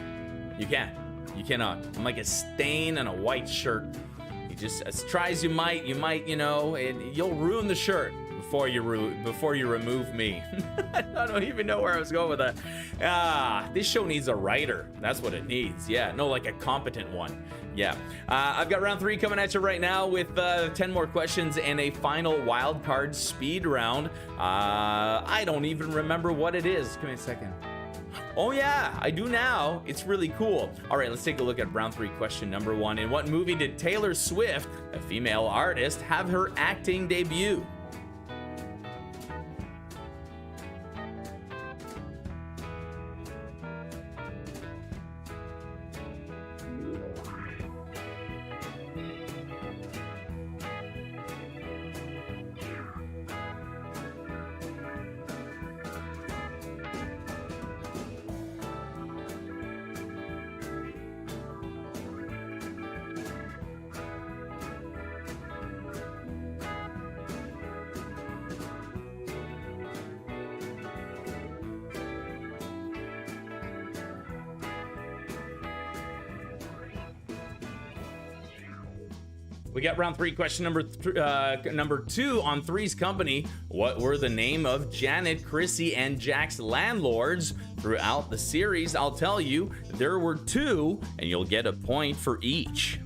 You can't. You cannot. I'm like a stain on a white shirt. You just, as try as you might, you know, you'll ruin the shirt before you remove me. I don't even know where I was going with that. This show needs a writer. That's what it needs. Yeah, no, like a competent one. Yeah. I've got round 3 coming at you right now with 10 more questions and a final wild card speed round. I don't even remember what it is. Give me a second. Oh yeah, I do now. It's really cool. All right, let's take a look at round 3, question number 1. In what movie did Taylor Swift, a female artist, have her acting debut? We got round 3, question number 2 on Three's Company. What were the name of Janet, Chrissy, and Jack's landlords throughout the series? I'll tell you, there were 2, and you'll get a point for each.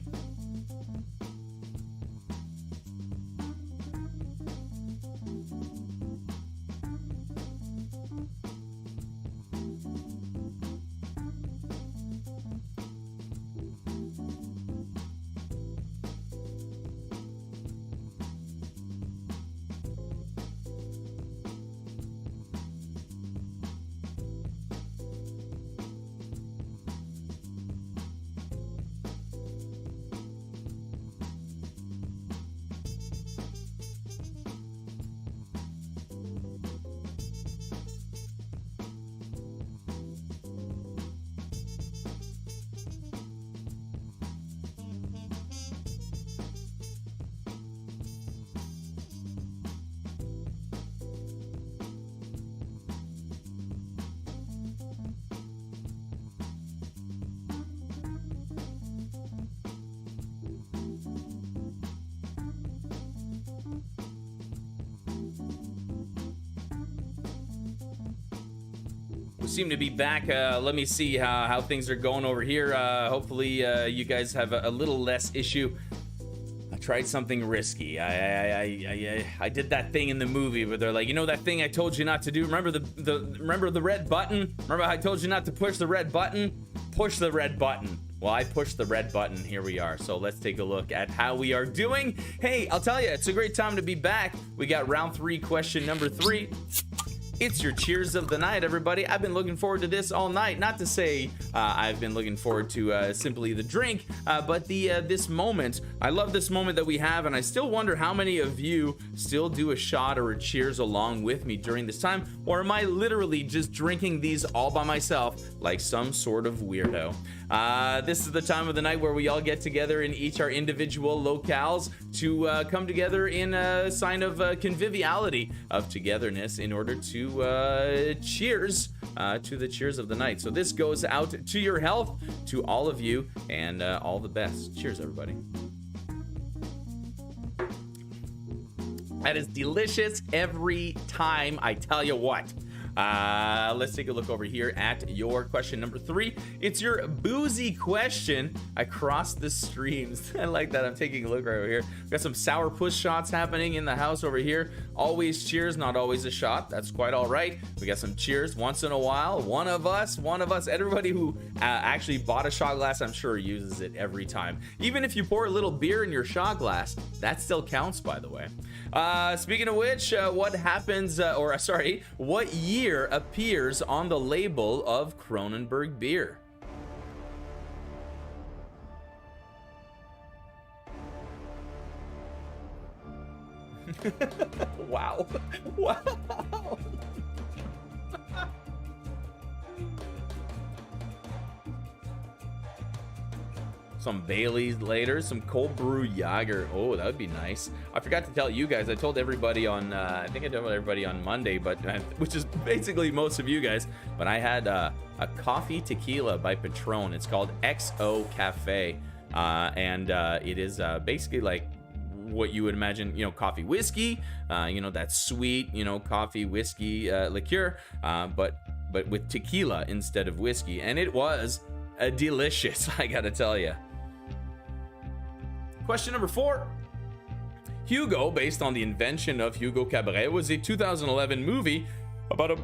Seem to be back. Let me see how things are going over here. Hopefully you guys have a little less issue. I tried something risky. I did that thing in the movie where they're like, you know that thing I told you not to do? Remember the red button? Remember how I told you not to push the red button? Push the red button. Well, I pushed the red button. Here we are. So let's take a look at how we are doing. Hey, I'll tell you, it's a great time to be back. We got round 3, question number 3. It's your cheers of the night, everybody. I've been looking forward to this all night. Not to say I've been looking forward to simply the drink, but this moment. I love this moment that we have, and I still wonder how many of you still do a shot or a cheers along with me during this time, or am I literally just drinking these all by myself like some sort of weirdo? This is the time of the night where we all get together in each our individual locales to come together in a sign of conviviality, of togetherness, in order to cheers to the cheers of the night. So this goes out to your health, to all of you, and all the best. Cheers, everybody. That is delicious every time, I tell you what. Let's take a look over here at your question number 3. It's your boozy question across the streams. I like that. I'm taking a look right over here. We've got some sourpuss shots happening in the house over here. Always cheers, not always a shot. That's quite all right. We got some cheers once in a while. One of us. Everybody who actually bought a shot glass, I'm sure uses it every time. Even if you pour a little beer in your shot glass, that still counts, by the way. Speaking of which, what year appears on the label of Kronenberg beer? Wow. some Bailey's later, some cold brew Jager. Oh, that would be nice. I forgot to tell you guys. I told everybody on, I think I told everybody on Monday, but which is basically most of you guys. But I had a coffee tequila by Patron. It's called XO Cafe, and it is basically like what you would imagine, you know, coffee whiskey, you know, that sweet, you know, coffee whiskey liqueur, but with tequila instead of whiskey, and it was delicious, I gotta tell you. Question number 4. Hugo, based on the invention of Hugo Cabret, was a 2011 movie about a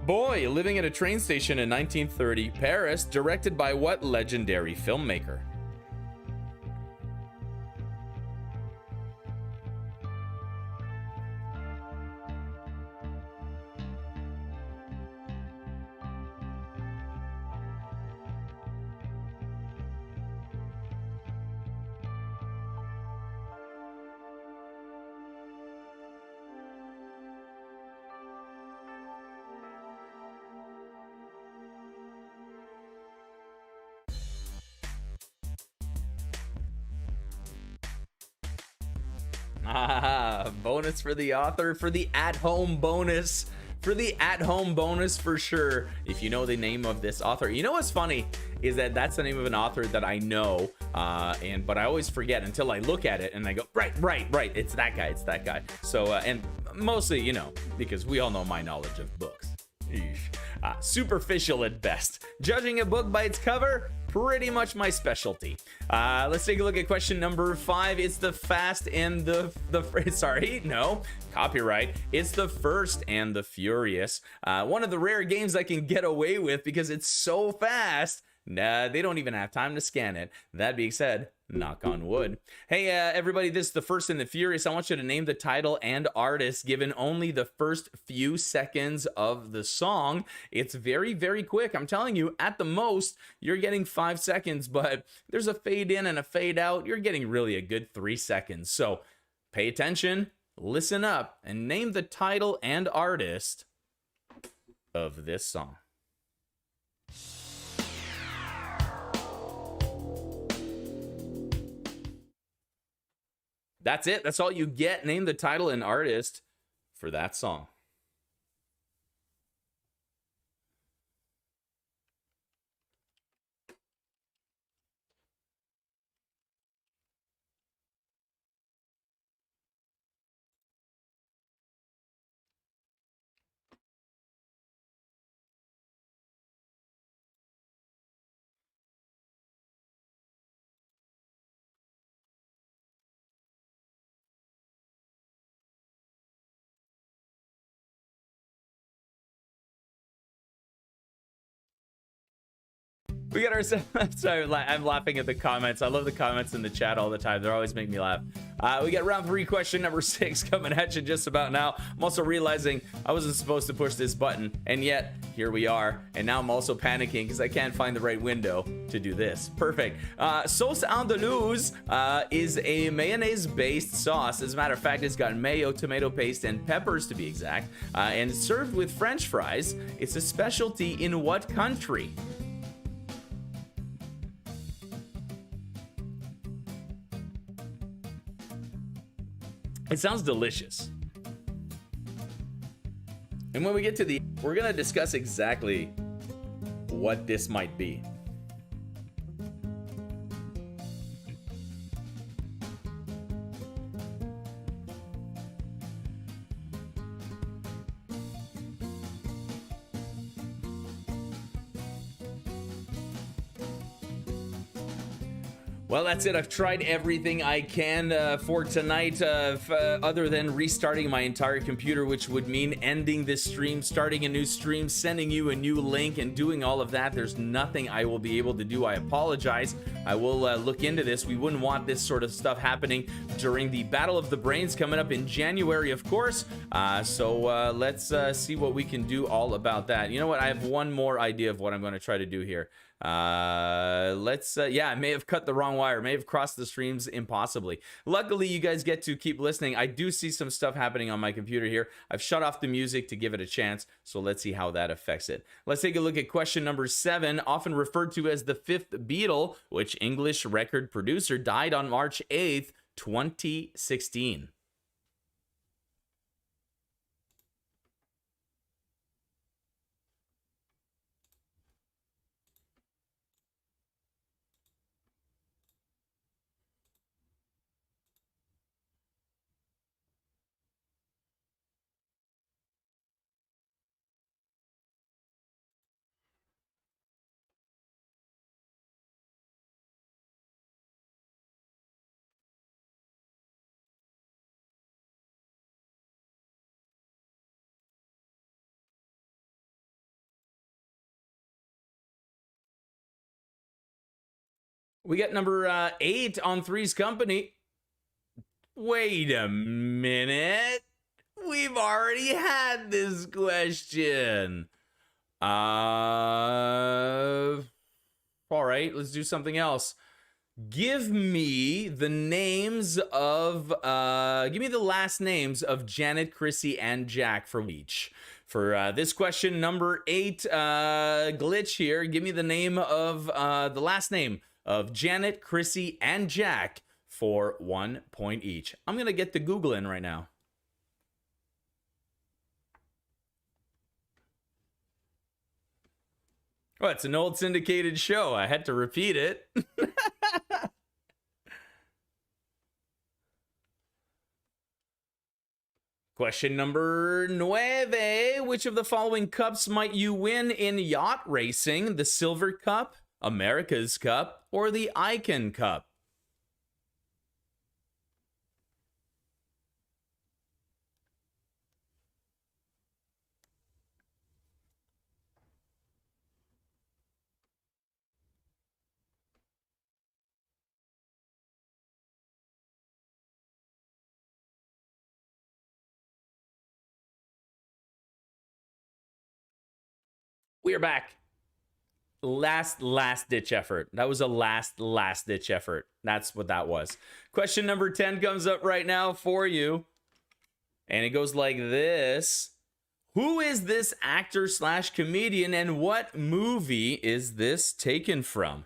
boy living at a train station in 1930 Paris, directed by what legendary filmmaker? Bonus for the author, for the at-home bonus. For the at-home bonus for sure, if you know the name of this author. You know what's funny is that that's the name of an author that I know, but I always forget until I look at it and I go, right, it's that guy. So, and mostly, you know, because we all know my knowledge of books. Superficial at best. Judging a book by its cover, pretty much my specialty. Let's take a look at question number 5. It's the Fast and the sorry, no, copyright. It's the First and the Furious. One of the rare games I can get away with because it's so fast. Nah, they don't even have time to scan it. That being said, knock on wood. Hey, everybody, this is the First and the Furious. I want you to name the title and artist given only the first few seconds of the song. It's very, very quick. I'm telling you, at the most, you're getting 5 seconds, but there's a fade in and a fade out. You're getting really a good 3 seconds. So pay attention, listen up, and name the title and artist of this song. That's it. That's all you get. Name the title and artist for that song. We got ourselves. Sorry, I'm laughing at the comments. I love the comments in the chat all the time. They always make me laugh. We got round 3, question number 6 coming at you just about now. I'm also realizing I wasn't supposed to push this button, and yet here we are. And now I'm also panicking because I can't find the right window to do this. Perfect. Sauce andalouse is a mayonnaise-based sauce. As a matter of fact, it's got mayo, tomato paste, and peppers to be exact, and it's served with French fries. It's a specialty in what country? It sounds delicious. And when we get to we're gonna discuss exactly what this might be. Well, that's it. I've tried everything I can for tonight, other than restarting my entire computer, which would mean ending this stream, starting a new stream, sending you a new link, and doing all of that. There's nothing I will be able to do. I apologize. I will look into this. We wouldn't want this sort of stuff happening during the Battle of the Brains coming up in January, of course. So let's see what we can do all about that. You know what? I have one more idea of what I'm going to try to do here. Let's yeah, I may have cut the wrong wire, may have crossed the streams impossibly. Luckily, you guys get to keep listening. I do see some stuff happening on my computer here. I've shut off the music to give it a chance, so let's see how that affects it. Let's take a look at question number 7, often referred to as the fifth Beatle. Which English record producer died on March 8th, 2016? We got number 8 on Three's Company. Wait a minute. We've already had this question. All right, let's do something else. Give me the names of give me the last names of Janet, Chrissy, and Jack for each. For this question, number 8, glitch here. Give me the name of the last name of Janet, Chrissy, and Jack for 1 point each. I'm gonna get the Google in right now. Oh, it's an old syndicated show. I had to repeat it. Question number 9. Which of the following cups might you win in yacht racing? The Silver Cup, America's Cup, or the Icon Cup? We are back. Last ditch effort. That was a last ditch effort. That's what that was. Question number 10 comes up right now for you. And it goes like this. Who is this actor / comedian, and what movie is this taken from?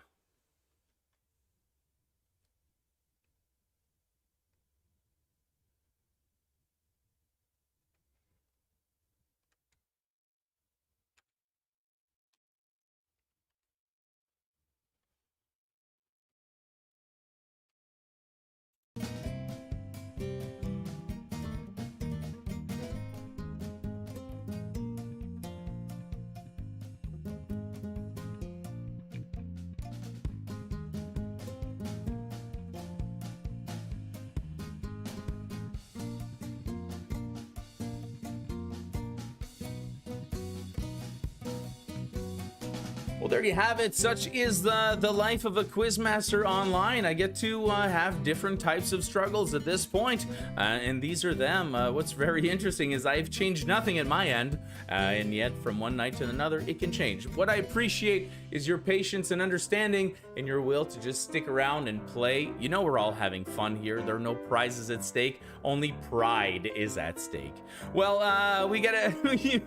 Well, there you have it. Such is the life of a quizmaster online. I get to have different types of struggles at this point, and these are them. What's very interesting is I've changed nothing at my end, and yet from one night to another, it can change. What I appreciate is your patience and understanding and your will to just stick around and play. You know we're all having fun here. There are no prizes at stake. Only pride is at stake. Well, we gotta...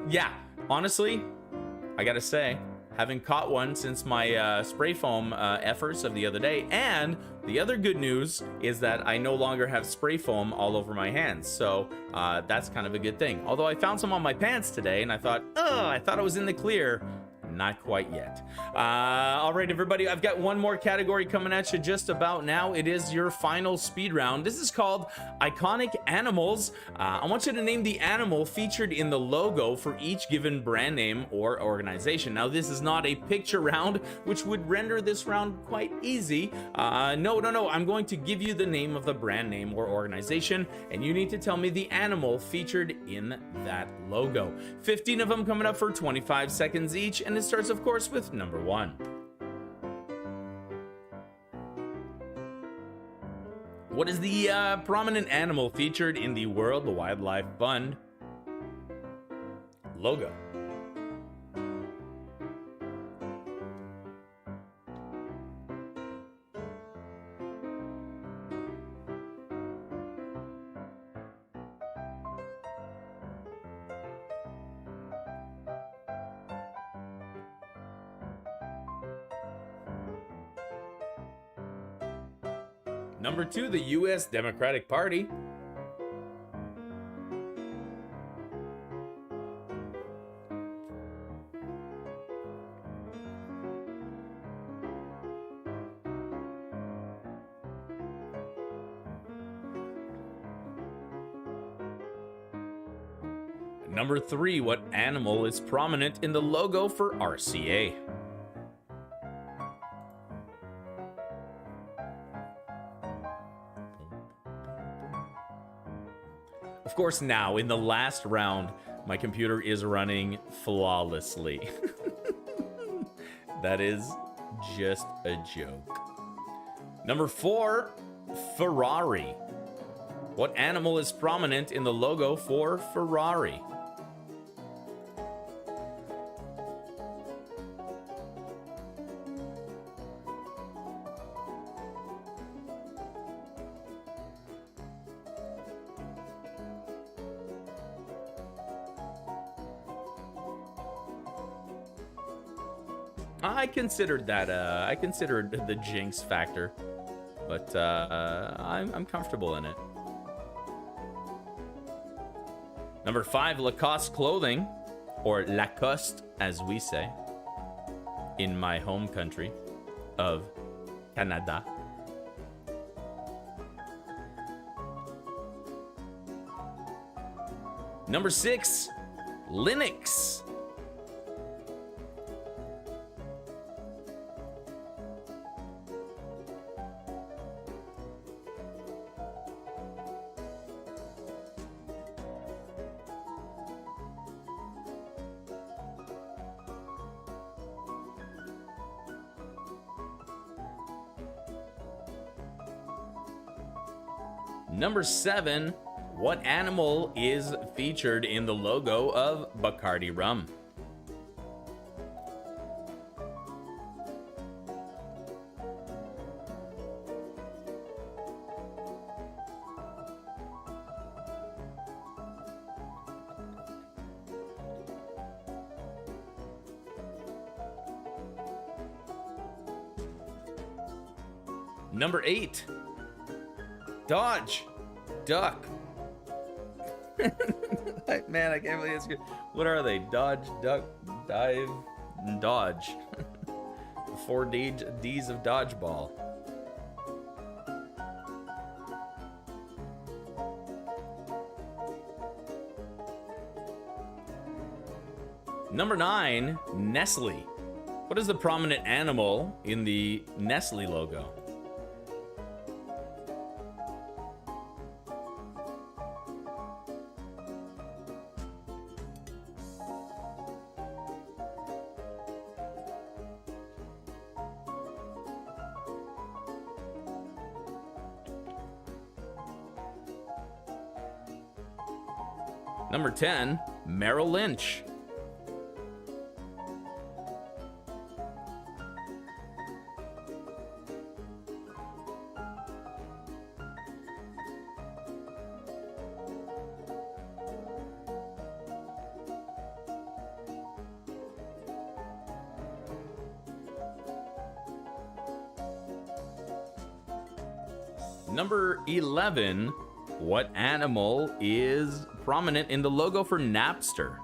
yeah, honestly, I gotta say, haven't caught one since my spray foam efforts of the other day. And the other good news is that I no longer have spray foam all over my hands. So that's kind of a good thing. Although I found some on my pants today and I thought I was in the clear. Not quite yet. All right, everybody, I've got one more category coming at you just about now. It is your final speed round. This is called Iconic Animals. I want you to name the animal featured in the logo for each given brand name or organization. Now, this is not a picture round, which would render this round quite easy. No. I'm going to give you the name of the brand name or organization, and you need to tell me the animal featured in that logo. 15 of them coming up for 25 seconds each, and it starts, of course, with number 1. What is the prominent animal featured in the World Wildlife Fund logo? Number 2, the U.S. Democratic Party. Number 3, what animal is prominent in the logo for RCA? Of course, now, in the last round, my computer is running flawlessly. That is just a joke. Number 4, Ferrari. What animal is prominent in the logo for Ferrari? I considered that. I considered the jinx factor, but I'm comfortable in it. Number 5, Lacoste clothing, or Lacoste, as we say, in my home country of Canada. Number 6, Linux. Number 7, what animal is featured in the logo of Bacardi rum? Number 8, Dodge. Duck. Man, I can't believe it's good. What are they? Dodge, duck, dive, and dodge. 4 D's of dodgeball. Number 9, Nestle. What is the prominent animal in the Nestle logo? Number 10, Merrill Lynch. Number 11, what animal is prominent in the logo for Napster?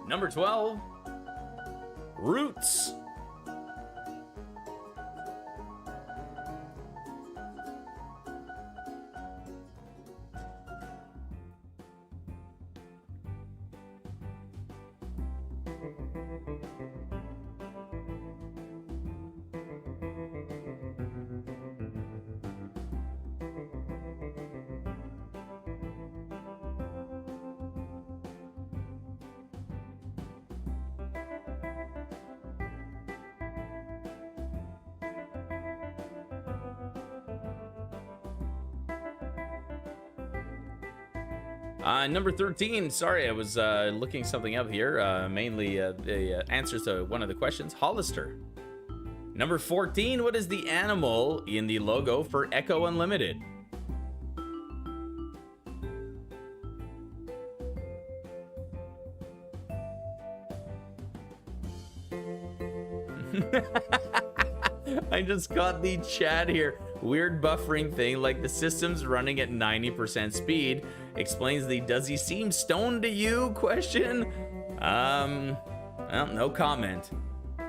Number 12, Roots. Number 13, sorry, I was looking something up here, mainly the answers to one of the questions. Hollister. Number 14, what is the animal in the logo for Echo Unlimited? I just got the chat here. Weird buffering thing, like the system's running at 90% speed. Explains the "does he seem stoned to you?" question. Well, no comment.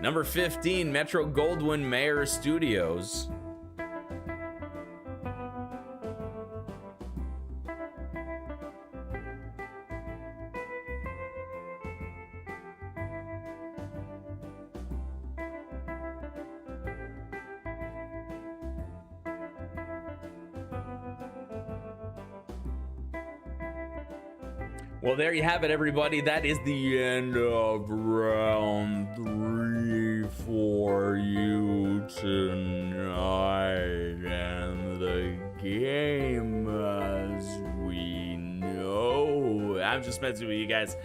Number 15, Metro Goldwyn Mayer Studios. Well, there you have it, everybody. That is the end of round 3 for you tonight. And the game, as we know. I'm just messing with you guys.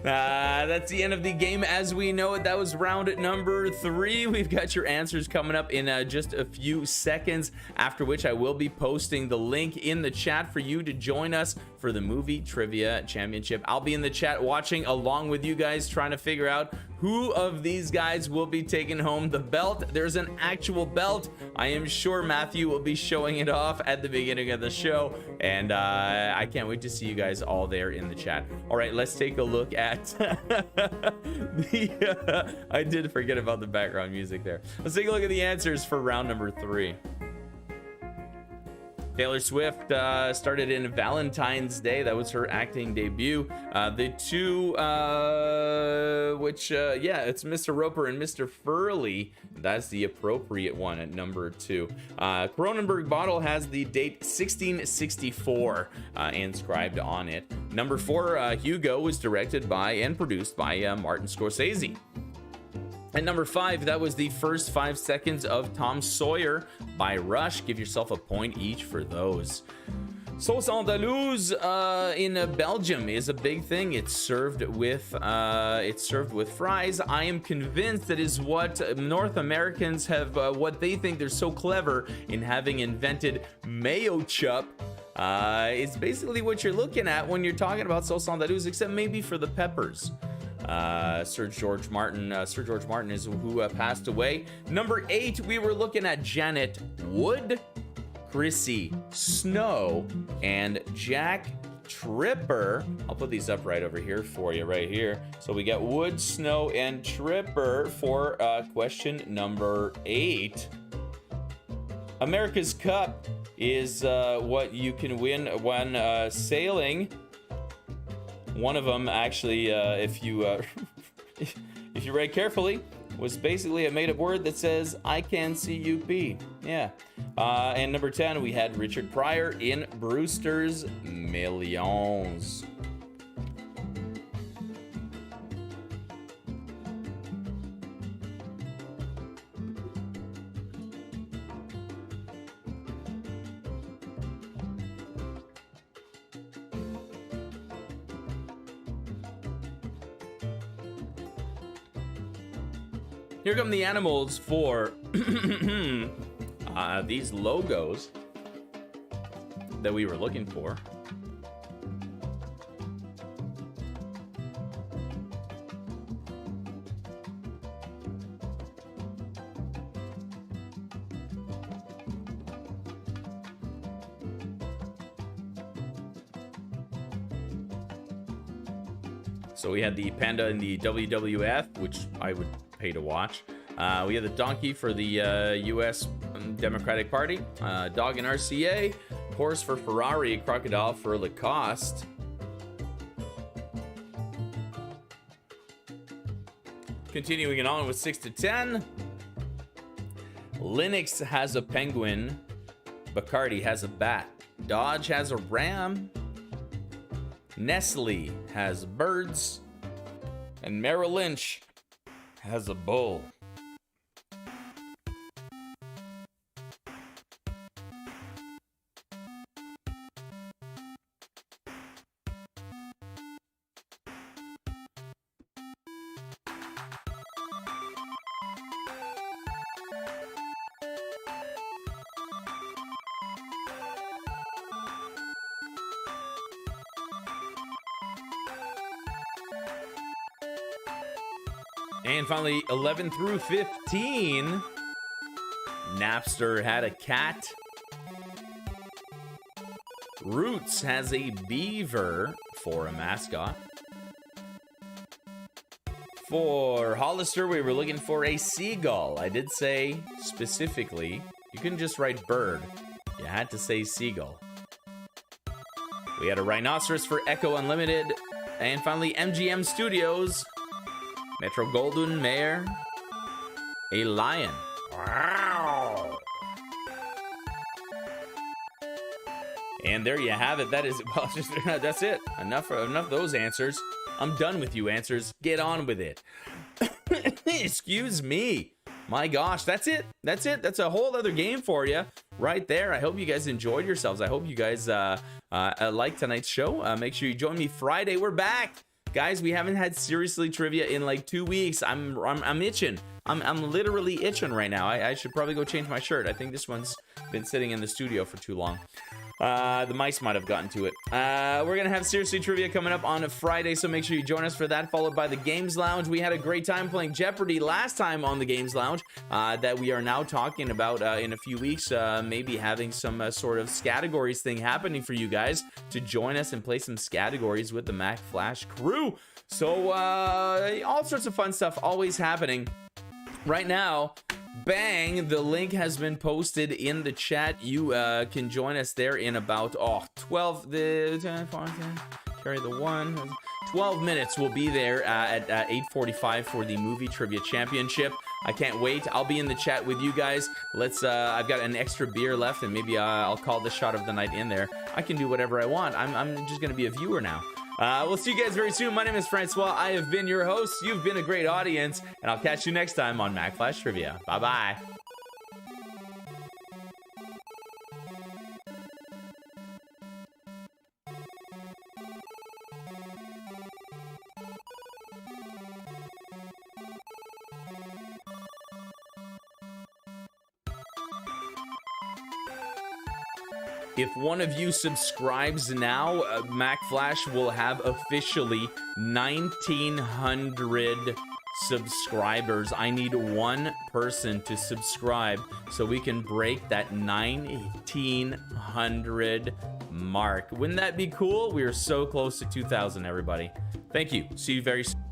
That's the end of the game as we know it. That was round number 3. We've got your answers coming up in just a few seconds, after which I will be posting the link in the chat for you to join us for the Movie Trivia Championship. I'll be in the chat watching along with you guys, trying to figure out who of these guys will be taking home the belt. There's an actual belt. I am sure Matthew will be showing it off at the beginning of the show, and I can't wait to see you guys all there in the chat. All right, let's take a look at I did forget about the background music there. Let's take a look at the answers for round number 3. Taylor Swift started in Valentine's Day. That was her acting debut. The two, yeah, it's Mr. Roper and Mr. Furley. That's the appropriate one at number 2. Cronenberg bottle has the date 1664 inscribed on it. Number 4, Hugo was directed by and produced by Martin Scorsese. At number 5, that was the first 5 seconds of Tom Sawyer by Rush. Give yourself a point each for those. Sauce andalouse in Belgium is a big thing. It's served with fries. I am convinced that is what North Americans have, what they think they're so clever in having invented mayo chup. It's basically what you're looking at when you're talking about sauce andalouse, except maybe for the peppers. Sir George Martin is who passed away. Number 8, we were looking at Janet Wood, Chrissy Snow, and Jack Tripper. I'll put these up right over here for you right here. So we got Wood, Snow, and Tripper for question number 8. America's Cup is what you can win when sailing. One of them, actually, if you read carefully, was basically a made-up word that says, "I can see you pee." Yeah. And number 10, we had Richard Pryor in Brewster's Millions. Here come the animals for these logos that we were looking for. So we had the panda in the WWF, which I would pay to watch. We had the donkey for the U.S. Democratic Party, dog in RCA, horse for Ferrari, crocodile for Lacoste. Continuing it on with 6 to 10. Linux has a penguin. Bacardi has a bat. Dodge has a ram. Nestle has birds. And Merrill Lynch has a bull. And finally, 11 through 15. Napster had a cat. Roots has a beaver for a mascot. For Hollister, we were looking for a seagull. I did say specifically, you couldn't just write bird. You had to say seagull. We had a rhinoceros for Echo Unlimited. And finally, MGM Studios, Metro Golden Mare, a lion. Wow. And there you have it. That is, well, that's it. Enough of those answers. I'm done with you answers. Get on with it. Excuse me. My gosh, that's it. That's it. That's a whole other game for you right there. I hope you guys enjoyed yourselves. I hope you guys liked tonight's show. Make sure you join me Friday. We're back. Guys, we haven't had Seriously Trivia in like 2 weeks. I'm itching. I'm literally itching right now. I should probably go change my shirt. I think this one's been sitting in the studio for too long. The mice might have gotten to it. We're gonna have Seriously Trivia coming up on a Friday, so make sure you join us for that, followed by the Games Lounge. We had a great time playing Jeopardy last time on the Games Lounge, that we are now talking about in a few weeks, maybe having some sort of categories thing happening for you guys to join us and play some categories with the Mac Flash crew. So all sorts of fun stuff always happening. Right now, bang, the link has been posted in the chat. You can join us there in about 12 minutes. We'll be there at 8:45 for the movie trivia championship. I can't wait. I'll be in the chat with you guys. Let's I've got an extra beer left, and maybe I'll call the shot of the night in there. I can do whatever I want. I'm just gonna be a viewer now. We'll see you guys very soon. My name is Francois. I have been your host. You've been a great audience, and I'll catch you next time on Mac Flash Trivia. Bye-bye. If one of you subscribes now, Mac Flash will have officially 1,900 subscribers. I need one person to subscribe so we can break that 1,900 mark. Wouldn't that be cool? We are so close to 2,000, everybody. Thank you. See you very soon.